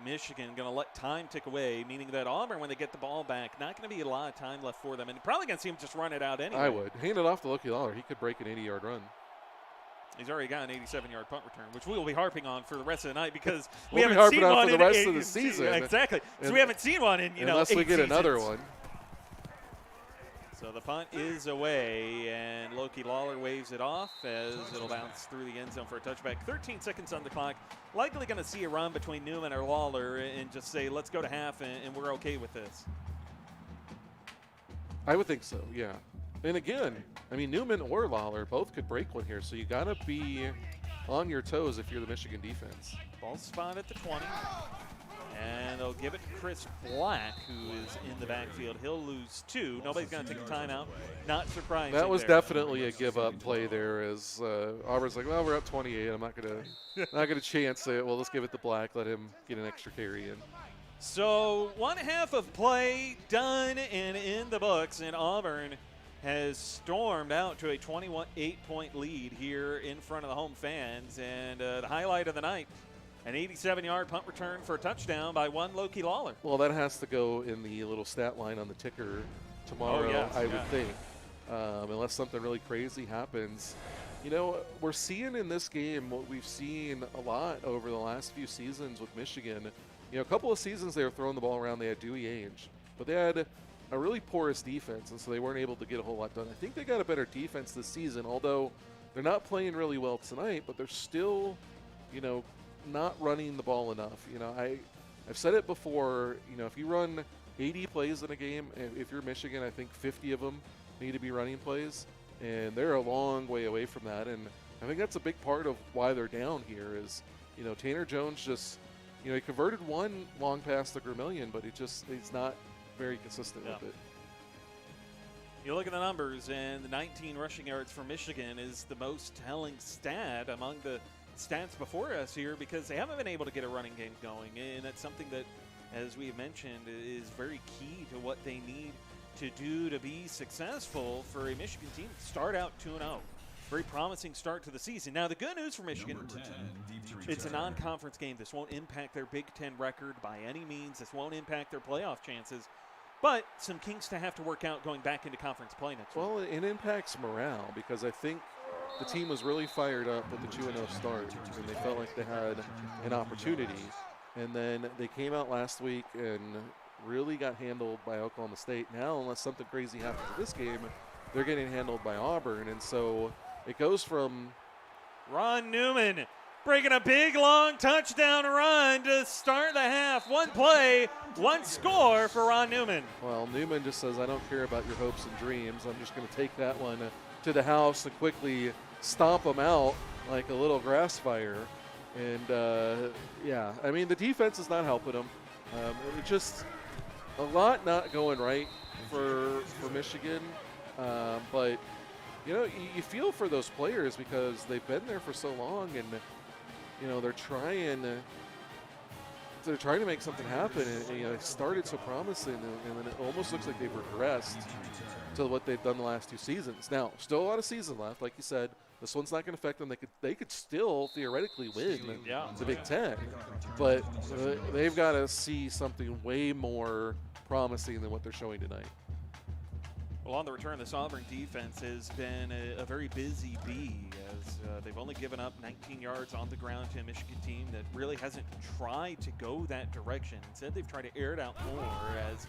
Michigan going to let time tick away, meaning that Auburn, when they get the ball back, not going to be a lot of time left for them. And probably going to see him just run it out anyway. I would. Hand it off to Loki Lawler. He could break an 80-yard run. He's already got an 87-yard punt return, which we will be harping on for the rest of the night because we haven't seen one for the rest of the season. Exactly. So we haven't seen one in, unless we get another one. So the punt is away, and Loki Lawler waves it off as it'll bounce through the end zone for a touchback. 13 seconds on the clock. Likely going to see a run between Newman or Lawler and just say, let's go to half, and we're okay with this. I would think so, yeah. And again, I mean, Newman or Lawler both could break one here, so you got to be on your toes if you're the Michigan defense. Ball spot at the 20. And they'll give it to Chris Black, who is in the backfield. He'll lose 2. Nobody's going to take a timeout. Not surprising. That was definitely a give-up play there. As Auburn's like, well, we're up 28. I'm not gonna chance it. Well, let's give it to Black. Let him get an extra carry in. So 1/2 of play done and in the books, and Auburn has stormed out to a 28-point lead here in front of the home fans. And the highlight of the night An 87-yard punt return for a touchdown by one Loki Lawler. Well, that has to go in the little stat line on the ticker tomorrow, I would think, unless something really crazy happens. You know, we're seeing in this game what we've seen a lot over the last few seasons with Michigan. You know, a couple of seasons they were throwing the ball around. They had Dewey Ainge, but they had a really porous defense, and so they weren't able to get a whole lot done. I think they got a better defense this season, although they're not playing really well tonight, but they're still, you know, not running the ball enough. You know, I've said it before, you know, if you run 80 plays in a game, if you're Michigan, I think 50 of them need to be running plays, and they're a long way away from that. And I think that's a big part of why they're down here is, you know, Tanner Jones just, you know, he converted one long pass to Vermillion, but he's not very consistent with it. You look at the numbers, and the 19 rushing yards for Michigan is the most telling stat among the stats before us here, because they haven't been able to get a running game going, and that's something that, as we mentioned, is very key to what they need to do to be successful for a Michigan team to start out 2-0. Very promising start to the season. Now, the good news for Michigan, it's a non-conference game. This won't impact their Big Ten record by any means. This won't impact their playoff chances. But some kinks to have to work out going back into conference play next week. Well, it impacts morale, because I think the team was really fired up with the 2-0 start, and they felt like they had an opportunity. And then they came out last week and really got handled by Oklahoma State. Now, unless something crazy happens in this game, they're getting handled by Auburn. And so it goes from Ron Newman breaking a big, long touchdown run to start the half. One play, one score for Ron Newman. Well, Newman just says, I don't care about your hopes and dreams. I'm just going to take that one to the house and quickly stomp them out like a little grass fire. And, yeah, I mean, the defense is not helping them. It's just a lot not going right for Michigan. But, you know, you feel for those players because they've been there for so long, and, you know, they're trying to make something happen. And you know, it started so promising, and then it almost looks like they've regressed to what they've done the last two seasons. Now, still a lot of season left, like you said. This one's not going to affect them. They could still theoretically win the Big Ten, but they've got to see something way more promising than what they're showing tonight. Well, on the return, this Auburn defense has been a very busy bee, as they've only given up 19 yards on the ground to a Michigan team that really hasn't tried to go that direction. Instead, they've tried to air it out more, as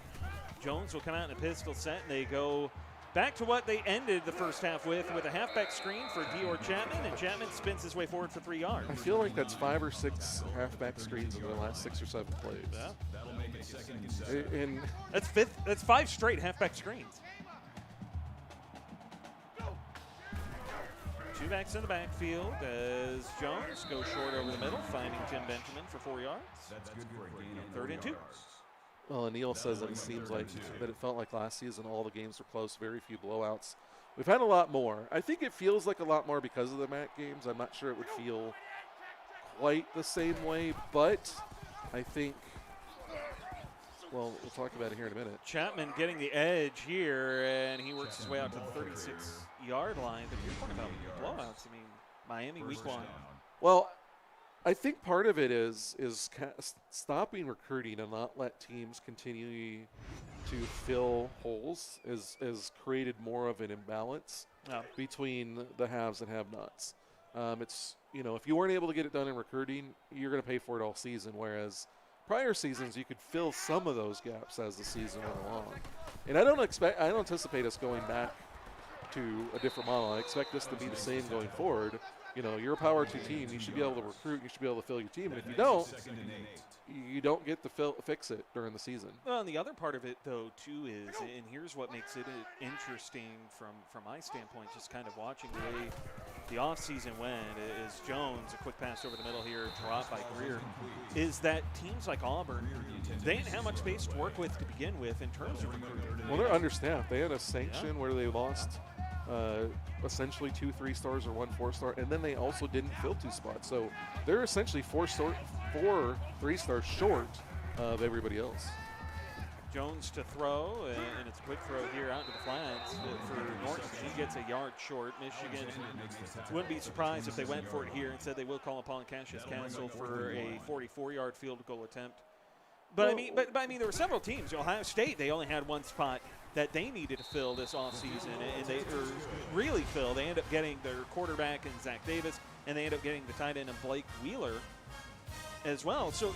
Jones will come out in a pistol set, and they go back to what they ended the first half with a halfback screen for Dior Chapman, and Chapman spins his way forward for 3 yards. I feel like that's 5 or 6 halfback screens in the last 6 or 7 plays. Yeah. That'll make it second and 7. And that's 5 straight halfback screens. 2 backs in the backfield as Jones goes short over the middle, finding Tim Benjamin for 4 yards. That's good for a gain of 3rd and 2. Well, and Neil says that it seems like that it felt like last season all the games were close, very few blowouts. We've had a lot more. I think it feels like a lot more because of the MAC games. I'm not sure it would feel quite the same way, but I think, well, we'll talk about it here in a minute. Chapman getting the edge here, and he works his way out to the 36-yard line. But you're talking about blowouts. I mean, Miami week 1. Well, I think part of it is stopping recruiting and not let teams continue to fill holes has created more of an imbalance between the haves and have-nots. It's, you know, if you weren't able to get it done in recruiting, you're going to pay for it all season, whereas prior seasons you could fill some of those gaps as the season went along. And I don't anticipate us going back to a different model. I expect this to be the same going forward. You know, you're a Power 2 team. You should be able to recruit. You should be able to fill your team. And if you don't, you don't get to fix it during the season. Well, and the other part of it, though, too, is, and here's what makes it interesting from my standpoint, just kind of watching the way the offseason went, is Jones, a quick pass over the middle here, dropped by Greer, is that teams like Auburn, they didn't have much space to work with to begin with in terms of recruiting. Well, they're understaffed. They had a sanction where they lost essentially 2 3-stars or 1 4-star, and then they also didn't fill 2 spots. So they're essentially 4 3-stars short of everybody else. Jones to throw, and it's a quick throw here out to the flats for Norton. He gets a yard short. Michigan wouldn't be surprised if they went for it here and said they will call upon Cassius Castle for a 44-yard field goal attempt. But I mean, there were several teams. Ohio State, they only had one spot that they needed to fill this offseason, and they really fill. They end up getting their quarterback in Zach Davis, and they end up getting the tight end in Blake Wheeler as well. So,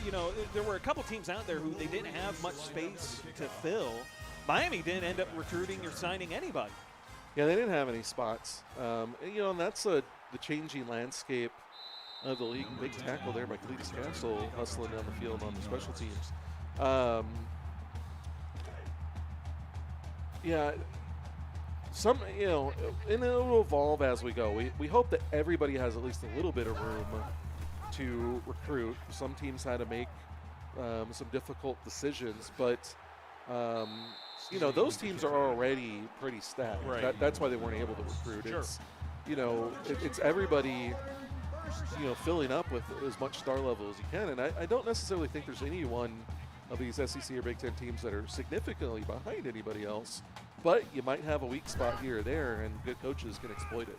there were a couple teams out there who they didn't have much space to fill. Miami didn't end up recruiting or signing anybody. Yeah, they didn't have any spots. And that's the changing landscape of the league. Big tackle there by Cletus Castle hustling down the field on the special teams. And it'll evolve as we go. We hope that everybody has at least a little bit of room to recruit. Some teams had to make some difficult decisions, but those teams are already pretty stacked. Right. That's why they weren't able to recruit. Sure. It's everybody filling up with as much star level as you can, and I don't necessarily think there's any one of these SEC or Big Ten teams that are significantly behind anybody else, but you might have a weak spot here or there, and good coaches can exploit it.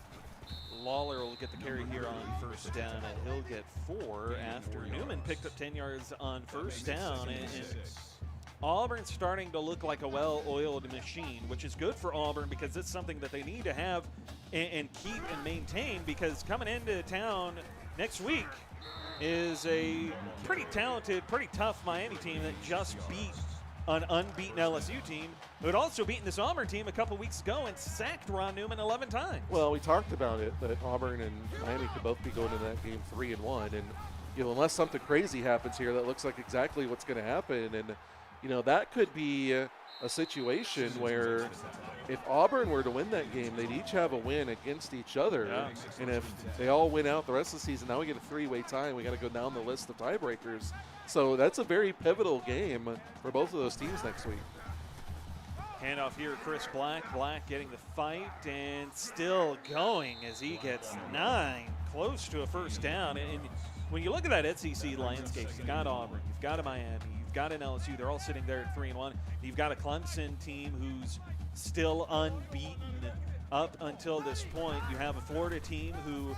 Lawler will get the carry here on first down, and he'll get 4 after Newman picked up 10 yards on first down. And Auburn's starting to look like a well-oiled machine, which is good for Auburn because it's something that they need to have and keep and maintain, because coming into town next week is a pretty talented, pretty tough Miami team that just beat an unbeaten LSU team who had also beaten this Auburn team a couple weeks ago and sacked Ron Newman 11 times. Well, we talked about it, that Auburn and Miami could both be going into that game 3-1, and unless something crazy happens here, that looks like exactly what's going to happen. And that could be a situation where if Auburn were to win that game, they'd each have a win against each other. Yeah. And if they all win out the rest of the season, now we get a three-way tie, and we got to go down the list of tiebreakers. So that's a very pivotal game for both of those teams next week. Handoff here, Chris Black. Black getting the fight and still going as he gets 9, close to a first down. And when you look at that SEC landscape, you've got Auburn, you've got a Miami, you've got an LSU. They're all sitting there at 3-1. You've got a Clemson team who's still unbeaten up until this point. You have a Florida team who,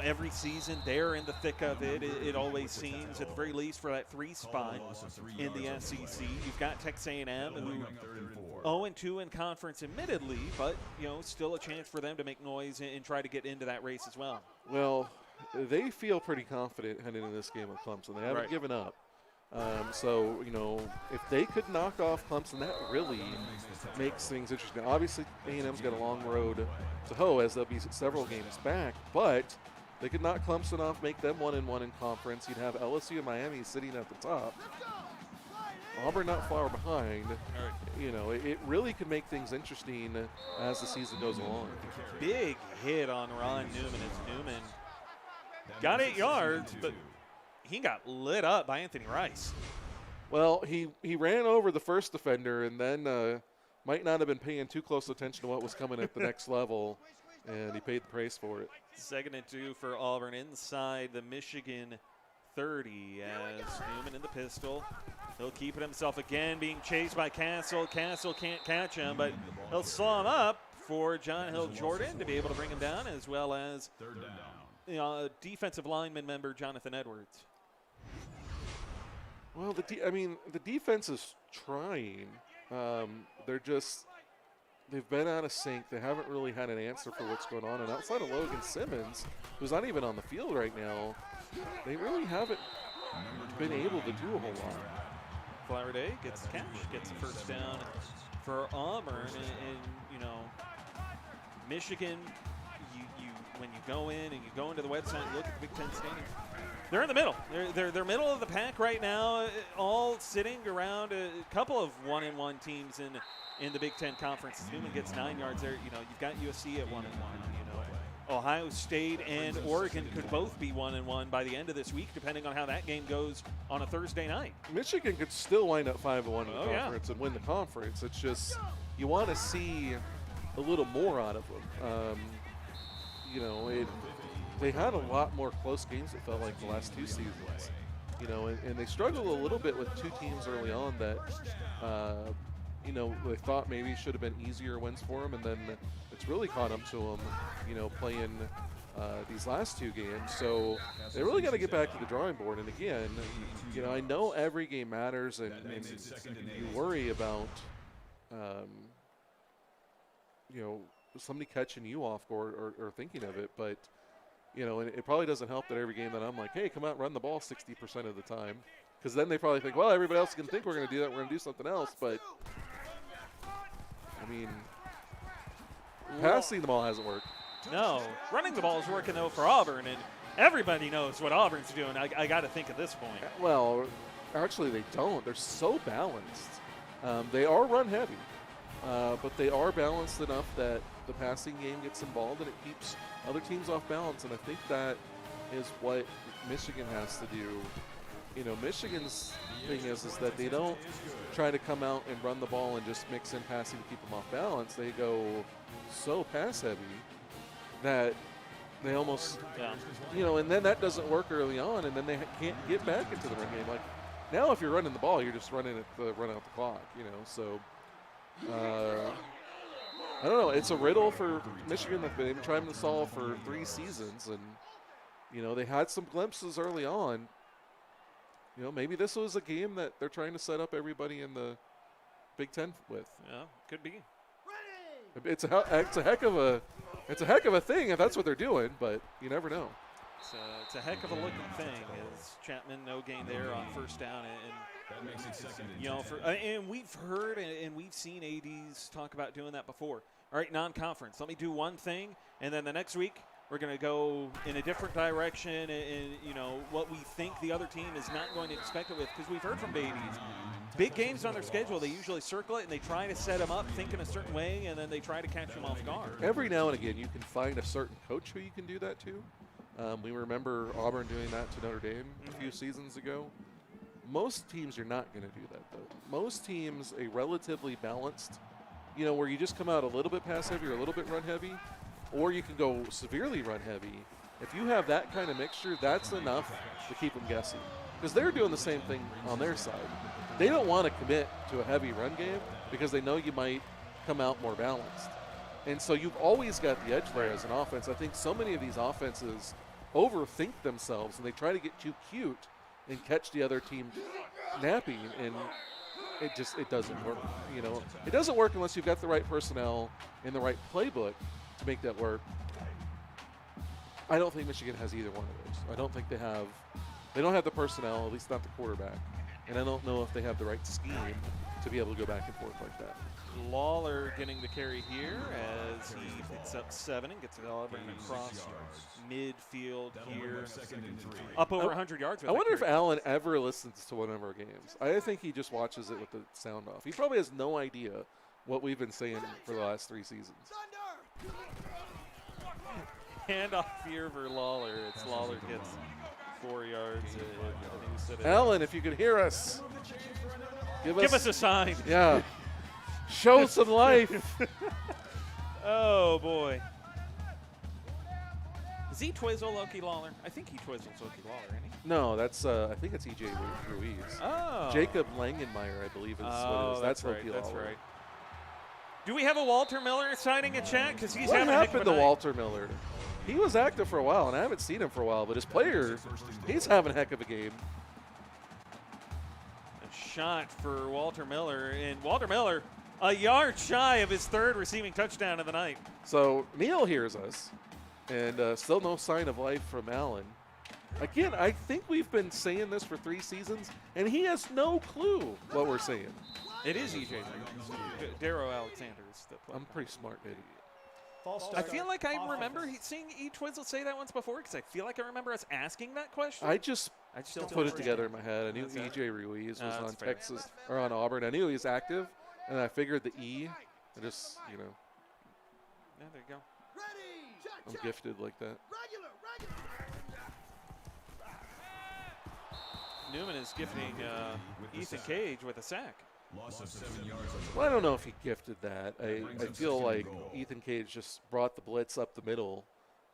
every season they're in the thick of it. It always seems, at the very least, for that 3 spot in the SEC. You've got Texas A&M, who 0-2 in conference, admittedly, but still a chance for them to make noise and try to get into that race as well. Well, they feel pretty confident heading into this game with Clemson. They haven't given up. So, if they could knock off Clemson, that really makes things interesting. Obviously, A&M's got a long road to hoe, as they'll be several games back, but they could knock Clemson off, make them 1-1 in conference. You'd have LSU and Miami sitting at the top. Auburn not far behind. It really could make things interesting as the season goes along. Big hit on Ron Newman as Newman got 8 yards, but he got lit up by Anthony Rice. Well, he ran over the first defender and then might not have been paying too close attention to what was coming at the next level, and he paid the price for it. 2nd and 2 for Auburn inside the Michigan 30 as Newman in the pistol. He'll keep it himself again, being chased by Castle. Castle can't catch him, but he'll slow him up for John Hill Jordan to be able to bring him down, as well as defensive lineman member Jonathan Edwards. Well, the defense is trying. They've been out of sync. They haven't really had an answer for what's going on. And outside of Logan Simmons, who's not even on the field right now, they really haven't been able to do a whole lot. Flowerday gets the catch, gets the first down for Auburn. And Michigan, when you go in and you go into the website and look at the Big Ten standings, they're in the middle. They're middle of the pack right now, all sitting around a couple of 1-1 teams in the Big Ten Conference. Newman gets 9 yards there. You've got USC at 1-1. Ohio State and Oregon could both be 1-1 by the end of this week, depending on how that game goes on a Thursday night. Michigan could still wind up 5-1 in the conference and win the conference. It's just you want to see a little more out of them. They had a lot more close games, it felt like, the last 2 seasons. You know, and they struggled a little bit with two teams early on that, you know, they thought maybe should have been easier wins for them, and then it's really caught up to them, you know, playing these last two games. So they really got to get back to the drawing board. And again, you know, I know every game matters, and you worry about, you know, somebody catching you off guard or thinking of it, but you know, and it probably doesn't help that every game that I'm like, hey, come out and run the ball 60% of the time, because then they probably think, well, everybody else can think we're going to do that, we're going to do something else. But I mean, passing the ball hasn't worked. No, running the ball is working though for Auburn, and everybody knows what Auburn's doing. I got to think at this point. Well, actually, they don't. They're so balanced. They are run heavy, but they are balanced enough that the passing game gets involved and it keeps other teams off balance. And I think that is what Michigan has to do. You know, Michigan's thing is that they don't try to come out and run the ball and just mix in passing to keep them off balance. They go so pass heavy that they almost, you know, and then that doesn't work early on, and then they can't get back into the run game. Like now, if you're running the ball, you're just running it to run out the clock, you know. So I don't know. It's a riddle for Michigan that they've been trying to solve for 3 seasons, and you know they had some glimpses early on. You know, maybe this was a game that they're trying to set up everybody in the Big Ten with. Yeah, could be. It's a heck of a thing if that's what they're doing, but you never know. It's a heck of a looking thing. As Chapman, no gain there on first down, and you know, and we've heard and we've seen ADs talk about doing that before. All right, non-conference. Let me do one thing, and then the next week we're going to go in a different direction, and you know what we think the other team is not going to expect it with, because we've heard from ADs. Big games on their schedule, they usually circle it and they try to set them up thinking a certain way, and then they try to catch them off guard. Every now and again, you can find a certain coach who you can do that to. We remember Auburn doing that to Notre Dame a few seasons ago. Most teams are not going to do that, though. Most teams, a relatively balanced, you know, where you just come out a little bit pass heavy or a little bit run heavy, or you can go severely run heavy. If you have that kind of mixture, that's enough to keep them guessing, because they're doing the same thing on their side. They don't want to commit to a heavy run game because they know you might come out more balanced. And so you've always got the edge there as an offense. I think so many of these offenses overthink themselves and they try to get too cute and catch the other team napping, and it doesn't work. You know, it doesn't work unless you've got the right personnel and the right playbook to make that work. I don't think Michigan has either one of those. I don't think they don't have the personnel, at least not the quarterback. And I don't know if they have the right scheme to be able to go back and forth like that. Lawler getting the carry here as he picks up 7 and gets Auburn across midfield here. Up over 100 yards. I wonder if Allen ever listens to one of our games. I think he just watches it with the sound off. He probably has no idea what we've been saying for the last 3 seasons. Handoff here for Lawler. It's Lawler gets 4 yards. Allen, if you could hear us, give us a sign. Yeah. Show some life. Oh, boy. Is he Twizzle Loki Lawler? I think he Twizzles Loki Lawler, isn't he? No, that's I think it's E.J. Ruiz. Oh. Jacob Langenmeyer, I believe, is what it is. That's Loki Lawler. That's Lawler. right. Do we have a Walter Miller signing a chat? Because he's what having a heck of a happened to night. Walter Miller? He was active for a while, and I haven't seen him for a while, but his player, he's having a heck of a game. A shot for Walter Miller, and Walter Miller a yard shy of his 3rd receiving touchdown of the night. So Neil hears us, and still no sign of life from Allen. Again, I think we've been saying this for 3 seasons, and he has no clue what we're saying. It is E.J. Darrow Alexander is the player. I'm pretty smart, idiot. I feel like I remember seeing E. Twizzle say that once before, because I feel like I remember us asking that question. I just don't put it together in my head. I knew E.J. Ruiz was on Texas or on Auburn. I knew he was active, and I figured the E. I just, you know. Yeah, there you go. I'm gifted like that. Newman is gifting Ethan Cage with a sack. Well, I don't know if he gifted that. I feel like Ethan Cage just brought the blitz up the middle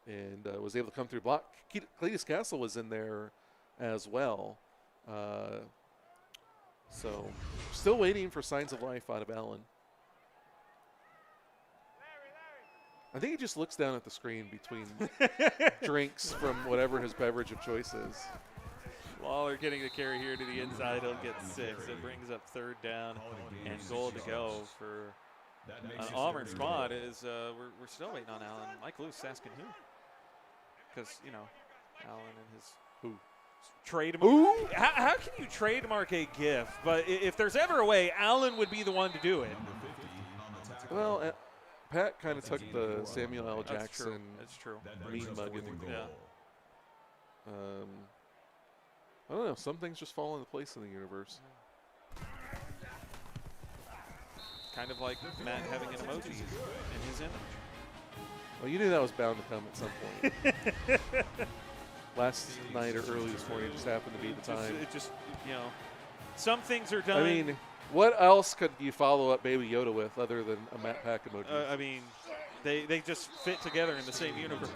and was able to come through block. Cletus Castle was in there as well. So still waiting for signs of life out of Allen. I think he just looks down at the screen between drinks from whatever his beverage of choice is. Lawler getting the carry here to the inside. He'll get 6. It brings up 3rd down and goal to go for an Auburn squad. We're still waiting on Allen. Mike Lewis asking who? Because, you know, Allen and his Who? trademark. How can you trademark a gift? But if there's ever a way, Allen would be the one to do it. Well, Pat kind of took the Samuel L. Jackson That's true. mean mugging. Yeah. I don't know. Some things just fall into place in the universe. Kind of like Matt having an emoji in his image. Well, you knew that was bound to come at some point. Last night or early this morning just happened to be the time. It just, you know, some things are done. I mean, what else could you follow up Baby Yoda with other than a Matt Pack emoji? I mean, they just fit together in the same universe.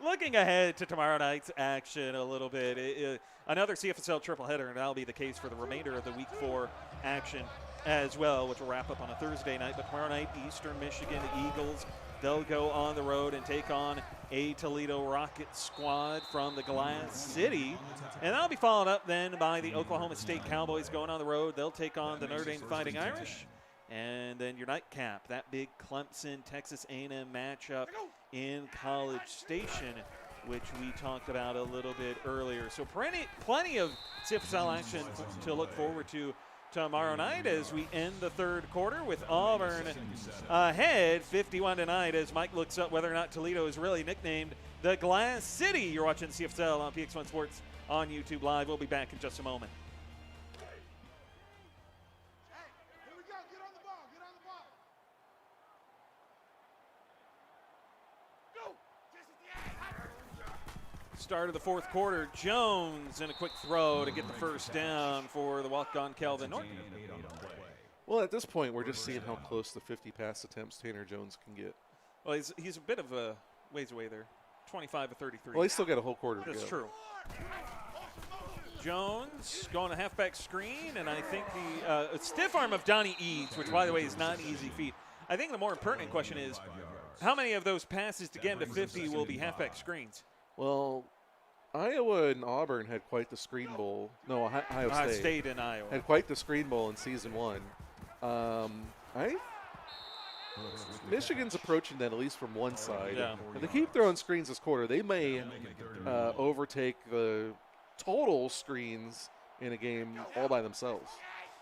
Looking ahead to tomorrow night's action a little bit, another CFSL triple header, and that'll be the case for the remainder of the Week 4 action as well, which will wrap up on a Thursday night. But tomorrow night, Eastern Michigan Eagles, they'll go on the road and take on a Toledo Rocket squad from the Glass City. And that'll be followed up then by the Oklahoma State Cowboys going on the road. They'll take on the Notre Dame Fighting Irish. And then your nightcap, that big Clemson-Texas A&M matchup in College Station, which we talked about a little bit earlier. So plenty of CFSL action to look forward to tomorrow night as we end the 3rd quarter with Auburn ahead 51-9 as Mike looks up whether or not Toledo is really nicknamed the Glass City. You're watching CFSL on PX1 Sports on YouTube Live. We'll be back in just a moment. Start of the 4th quarter, Jones in a quick throw to get the 1st down for the walk-on Kelvin Norton. Well, at this point, we're just seeing how close to 50 pass attempts Tanner Jones can get. Well, he's a bit of a ways away there, 25 to 33. Well, he's still got a whole quarter to go. That's true. Jones going to halfback screen, and I think the stiff arm of Donnie Eads, which, by the way, is not an easy feat. I think the more pertinent question is, how many of those passes to get him to 50 will be halfback screens? Well, Iowa and Auburn had quite the screen bowl. No, Ohio State. State and Iowa. Had quite the screen bowl in season 1. Michigan's approaching that at least from one side. Yeah. And they keep throwing screens this quarter. They may overtake the total screens in a game all by themselves.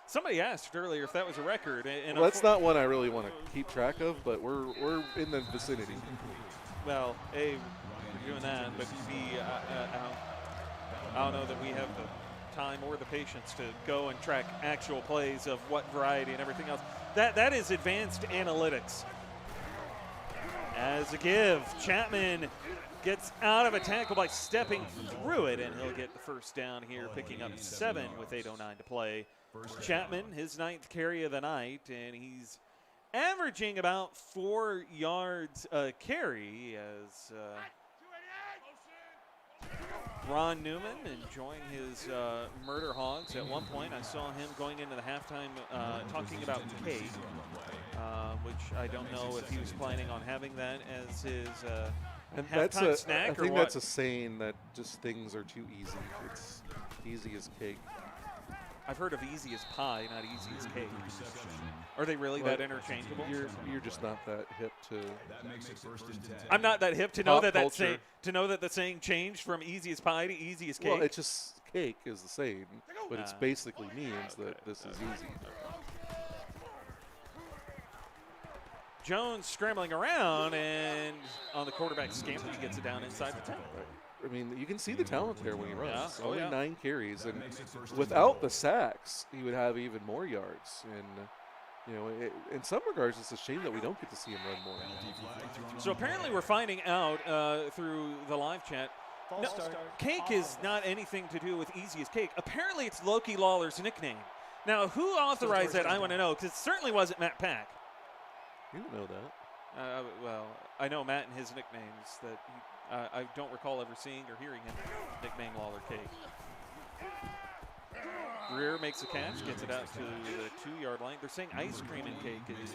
Somebody asked earlier if that was a record. And well, that's not one I really want to keep track of, but we're in the vicinity. Well, A, we're doing that, but B, I don't know that we have the time or the patience to go and track actual plays of what variety and everything else. That is advanced analytics. As a give, Chapman gets out of a tackle by stepping through it, and he'll get the 1st down here, picking up 7 with 8:09 to play. Chapman, his 9th carry of the night, and he's averaging about 4 yards a carry as Ron Newman enjoying his murder hogs. At one point, I saw him going into the halftime talking about cake, which I don't know if he was planning on having that as his halftime snack or what. I think that's a saying that just things are too easy. It's easy as cake. I've heard of easy as pie, not easy as cake. Are they really that interchangeable? You're just not that hip to. I'm not that hip to know that culture. that the saying changed from easy as pie to easy as cake. Well, it's just cake is the same, but it basically means that this is easy. Jones scrambling around, and on the quarterback scamper, he gets it down inside the 10. I mean, you can see the talent there when he runs. Yeah. Only 9 carries, and without the sacks, he would have even more yards. And in some regards, it's a shame that we don't get to see him run more. So apparently, we're finding out through the live chat. No, cake is not anything to do with easy as cake. Apparently, it's Loki Lawler's nickname. Now, who authorized that? I want to know, because it certainly wasn't Matt Pack. You don't know that. Well, I know Matt and his nicknames that I don't recall ever seeing or hearing him nickname Lawler Cake. Greer makes a catch, gets it out to the 2-yard line. They're saying ice cream and cake is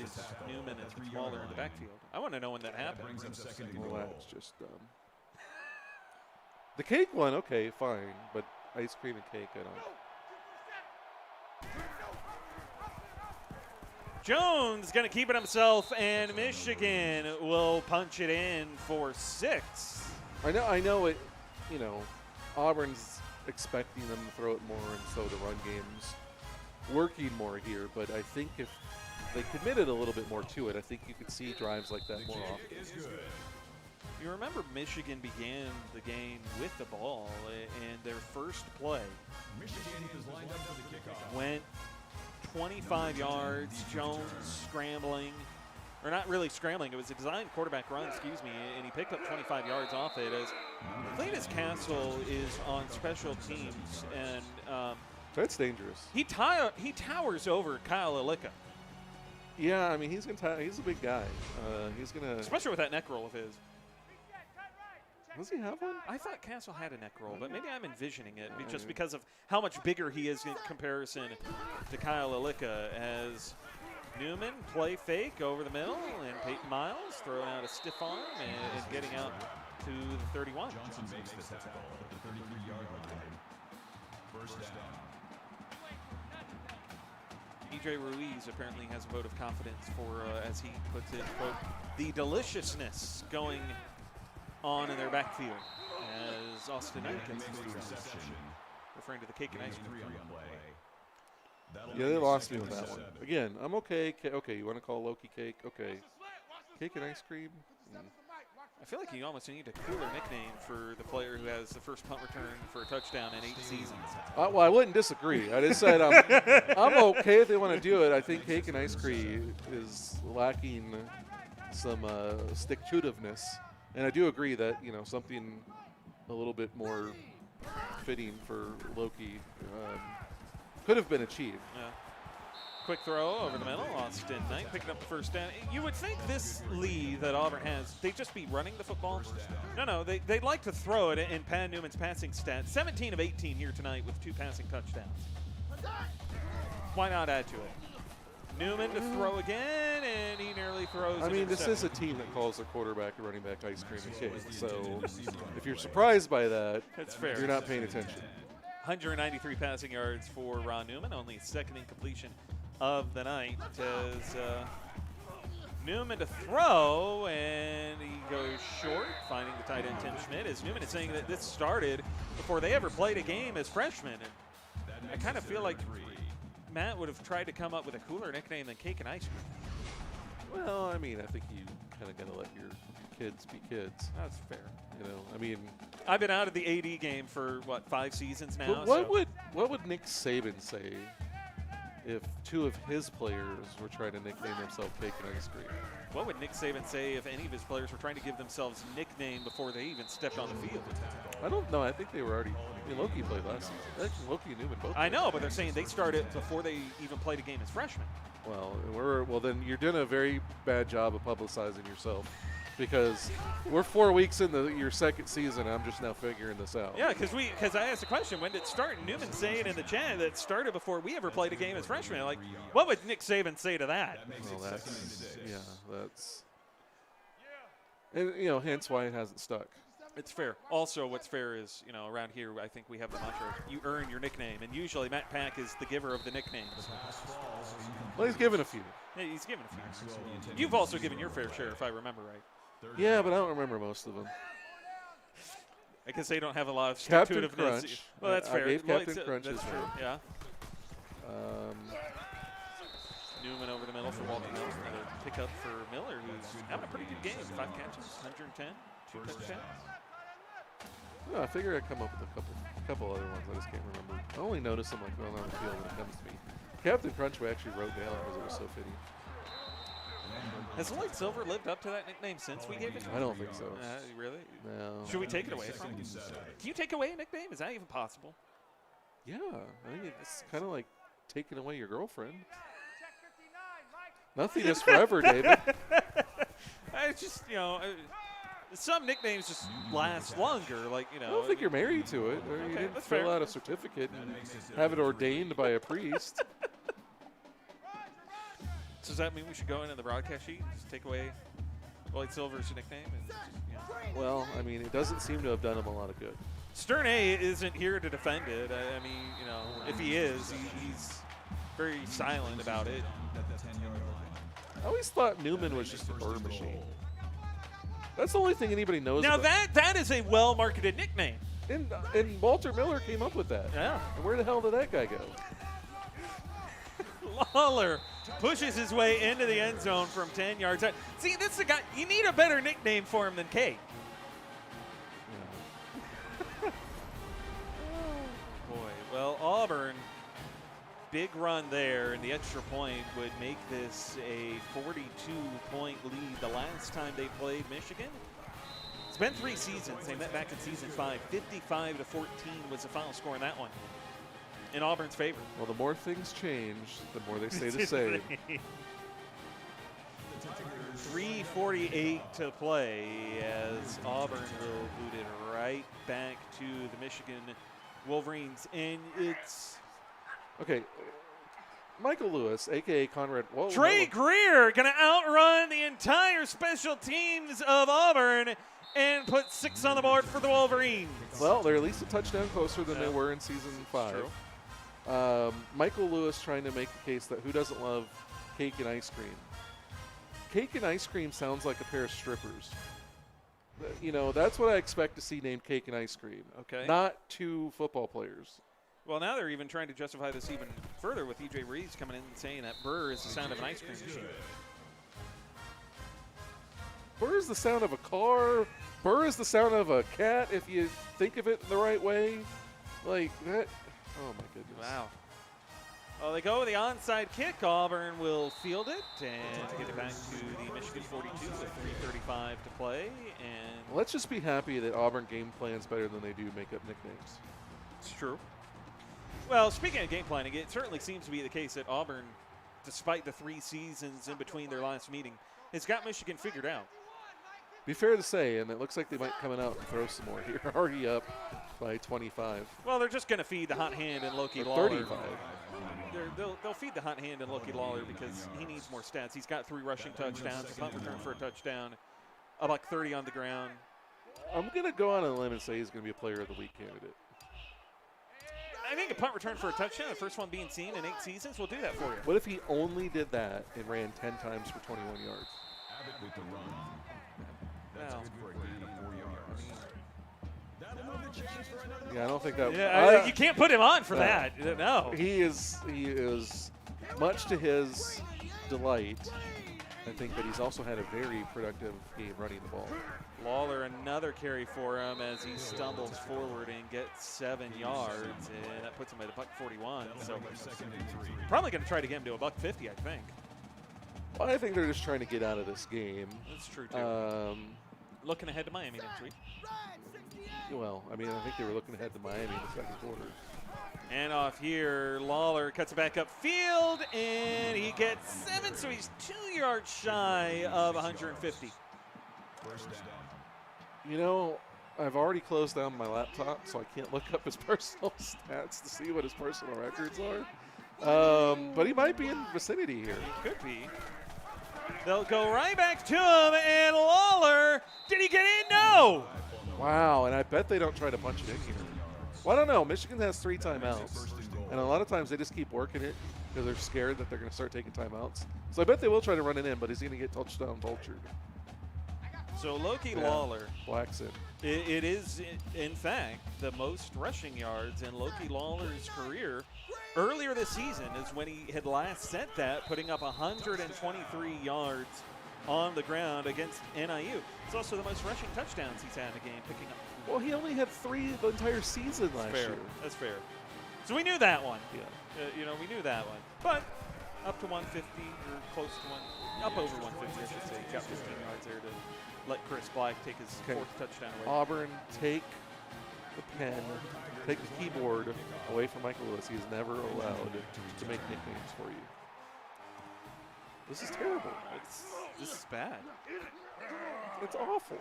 Newman and Waller in the backfield. I want to know when that happened. Well, that's just dumb. The cake one, okay, fine, but ice cream and cake, I don't. Jones going to keep it himself, and Michigan will punch it in for 6. I know it, you know, Auburn's expecting them to throw it more, and so the run game's working more here, but I think if they committed a little bit more to it, I think you could see drives like that more often. You remember Michigan began the game with the ball, and their first play went 25 yards, Jones scrambling, or not really scrambling, it was a designed quarterback run, excuse me, and he picked up 25 yards off it. As Cletus Castle is on special teams, and that's dangerous. He towers over Kyle Alicka. Yeah, I mean, he's a big guy. He's gonna, especially with that neck roll of his. Does he have one? I thought Castle had a neck roll, but maybe I'm envisioning it just because of how much bigger he is in comparison to Kyle Alicka. As Newman play fake over the middle, and Peyton Miles throwing out a stiff arm and getting out to the 31. Johnson makes the tackle at the 33-yard line. First down. EJ Ruiz apparently has a vote of confidence for, as he puts it, quote, the deliciousness going on in their backfield, as Austin Atkins, referring to the cake and ice cream. Yeah, they lost me with that one. Again, I'm okay. Okay, you want to call Loki cake? Okay. Cake and ice cream? I feel like you almost need a cooler nickname for the player who has the first punt return for a touchdown in 8 seasons. Well, I wouldn't disagree. I just said I'm okay if they want to do it. I think cake and ice cream is lacking some stick-to-itiveness. And I do agree that, you know, something a little bit more fitting for Loki could have been achieved. Yeah. Quick throw over the middle. Austin Knight picking up the first down. You would think this lead that Auburn has, they'd just be running the football. No, they'd like to throw it in Pat Newman's passing stats. 17 of 18 here tonight with 2 passing touchdowns. Why not add to it? Newman to throw again, and he nearly throws. I mean, this is a team that calls their quarterback and running back ice cream and cake. So if you're surprised by that, that's fair. You're not paying attention. 193 passing yards for Ron Newman, only his second incompletion of the night. As Newman to throw, and he goes short, finding the tight end Tim Schmidt. As Newman is saying that this started before they ever played a game as freshmen. And I kind of feel like Matt would have tried to come up with a cooler nickname than cake and ice cream. Well, I mean, I think you kind of got to let your kids be kids. That's fair. You know, I mean, I've been out of the AD game for what, 5 seasons now. What would Nick Saban say if 2 of his players were trying to nickname themselves cake and ice cream? What would Nick Saban say if any of his players were trying to give themselves a nickname before they even stepped on the field? I don't know. I think they were already. I mean, Loki played last season. Actually, Loki and Newman both. I know, but they're saying they started before they even played a game as freshmen. Well, then you're doing a very bad job of publicizing yourself, because we're 4 weeks into your second season, and I'm just now figuring this out. Yeah, because I asked the question, when did it start? And Newman saying in the chat that it started before we ever played a game as freshmen. Like, what would Nick Saban say to that? Well, that's. And, you know, hence why it hasn't stuck. It's fair. Also, what's fair is, you know, around here, I think we have the mantra, you earn your nickname. And usually Matt Pack is the giver of the nicknames. Well, he's given a few. Yeah, he's given a few. You've also given your fair share, if I remember right. Yeah, but I don't remember most of them. I guess they don't have a lot of Captain stick-to-itiveness. Crunch. Well, that's fair. I gave Captain Crunch that's his true. name. Yeah. Newman over the middle for Walton Mills. Another pickup for Miller, who's having a pretty good game. 5 catches, 110, 2 touchdowns. No, I figure I'd come up with a couple other ones. I just can't remember. I only notice them like going on the field when it comes to me. Captain Crunch we actually wrote down because it was so fitting. Has Lloyd Silver lived up to that nickname since we gave it to him? I don't think so. Really? No. Should we take it away from him? Can you take away a nickname? Is that even possible? Yeah. I think it's kind of like taking away your girlfriend. Nothing is forever, David. It's just, you know, some nicknames just last longer. Like, you know. I don't think you're married to it. Or you Okay, didn't that's fill fair. out a certificate and have it ordained by a priest. So does that mean we should go into the broadcast sheet and just take away Lloyd Silver's nickname? And just, you know. Well, I mean, it doesn't seem to have done him a lot of good. Stern A isn't here to defend it. I mean, you know, if he is, he's very silent about it. I always thought Newman was just a burr machine. That's the only thing anybody knows Now about. that is a well-marketed nickname. And Walter Miller came up with that. Yeah. And where the hell did that guy go? Lawler pushes his way into the end zone from 10 yards out. See, this is a guy, you need a better nickname for him than Cake. Boy, well, Auburn, big run there, and the extra point would make this a 42-point lead. The last time they played Michigan, it's been 3 seasons. They met back in season 5. 55-14 was the final score in that one, in Auburn's favor. Well, the more things change, the more they stay the same. 3:48 to play as Auburn will boot it right back to the Michigan Wolverines. And it's Okay, Michael Lewis, a.k.a. Conrad. Whoa, Trey Greer going to outrun the entire special teams of Auburn and put 6 on the board for the Wolverines. Well, they're at least a touchdown closer than they were in season 5. True. Michael Lewis trying to make the case that who doesn't love cake and ice cream? Cake and ice cream sounds like a pair of strippers. You know, that's what I expect to see named Cake and Ice Cream. Okay. Not 2 football players. Well, now they're even trying to justify this even further with E.J. Reeves coming in and saying that burr is the sound of an ice cream machine. Burr is the sound of a car. Burr is the sound of a cat if you think of it the right way. Like that. Oh, my goodness. Wow. Well, they go with the onside kick. Auburn will field it and get it back to the Michigan 42 with 3:35 to play. And Let's just be happy that Auburn game plans better than they do make up nicknames. it's true. Well, speaking of game planning, it certainly seems to be the case that Auburn, despite the 3 seasons in between their last meeting, has got Michigan figured out. Be fair to say, and it looks like they might come out and throw some more here. Already up by 25. Well, they're just going to feed the hot hand and Loki Or Lawler. 35. They'll feed the hot hand and Loki Lawler because he needs more stats. He's got 3 rushing touchdowns, a punt return for a touchdown, a $130 on the ground. I'm going to go on a limb and say he's going to be a player of the week candidate. I think a punt return for a touchdown, the first one being seen in 8 seasons, will do that for you. What if he only did that and ran 10 times for 21 yards? Abbott with the run. That's Well, good for a gain of 4 yards. That'll move the chains for another. Yeah, I don't think that. Yeah, you can't put him on for No. that. No. He is much to his delight. I think that he's also had a very productive game running the ball. Lawler, another carry for him as he stumbles forward and gets 7 yards, and that puts him at a $141. So Second and 3. probably going to try to get him to a $150, I think. Well, I think they're just trying to get out of this game. That's true too. Looking ahead to Miami next week. Well, I mean, I think they were looking ahead to Miami in the second quarter. And off here, Lawler cuts it back upfield, and he gets 7, so he's 2 yards shy of 150. First down. You know, I've already closed down my laptop, so I can't look up his personal stats to see what his personal records are. But he might be in vicinity here. He could be. They'll go right back to him, and Lawler, did he get in? No! Wow, and I bet they don't try to punch it in here. Well, I don't know. Michigan has 3 timeouts, and a lot of times they just keep working it because they're scared that they're going to start taking timeouts. So I bet they will try to run it in, but he's going to get touchdown vultured. So Loki Yeah. Lawler, Blacks in. it is, in fact, the most rushing yards in Loki Lawler's career. Earlier this season is when he had last set that, putting up 123 yards on the ground against NIU. It's also the most rushing touchdowns he's had in a game, picking up. Well, he only had 3 the entire season last Fair. year. That's fair. So we knew that one. Yeah. We knew that one. But up to 150 or close to up over 150, I should say. He's got 15 yards there to let Chris Black take his 4th touchdown away. Auburn, take the pen, take the keyboard away from Michael Lewis. He is never allowed to make nicknames for you. This is terrible. This is bad. It's awful.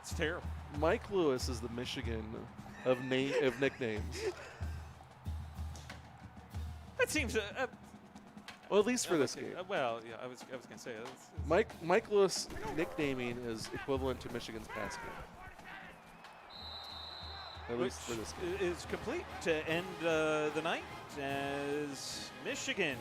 It's terrible. Mike Lewis is the Michigan of nicknames. That seems. Well, at least for this game. Well, yeah, I was gonna say it's Mike Lewis nicknaming is equivalent to Michigan's pass game. At least for this game. Is complete to end the night as Michigan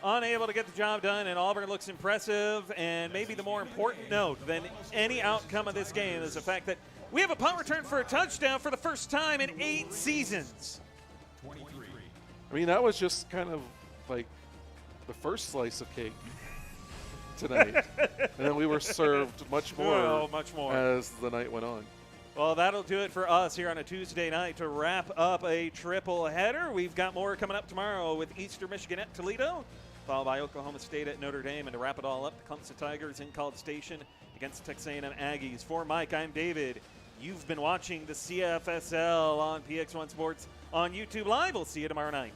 unable to get the job done, and Auburn looks impressive. And maybe the more important note than any outcome of this game is the fact that we have a punt return for a touchdown for the first time in 8 seasons. 23. I mean, that was just kind of like the first slice of cake tonight. And then we were served much more, as the night went on. Well, that'll do it for us here on a Tuesday night to wrap up a triple header. We've got more coming up tomorrow with Eastern Michigan at Toledo, followed by Oklahoma State at Notre Dame. And to wrap it all up, the Clemson Tigers in College Station against the Texas A&M Aggies. For Mike, I'm David. You've been watching the CFSL on PX1 Sports on YouTube Live. We'll see you tomorrow night.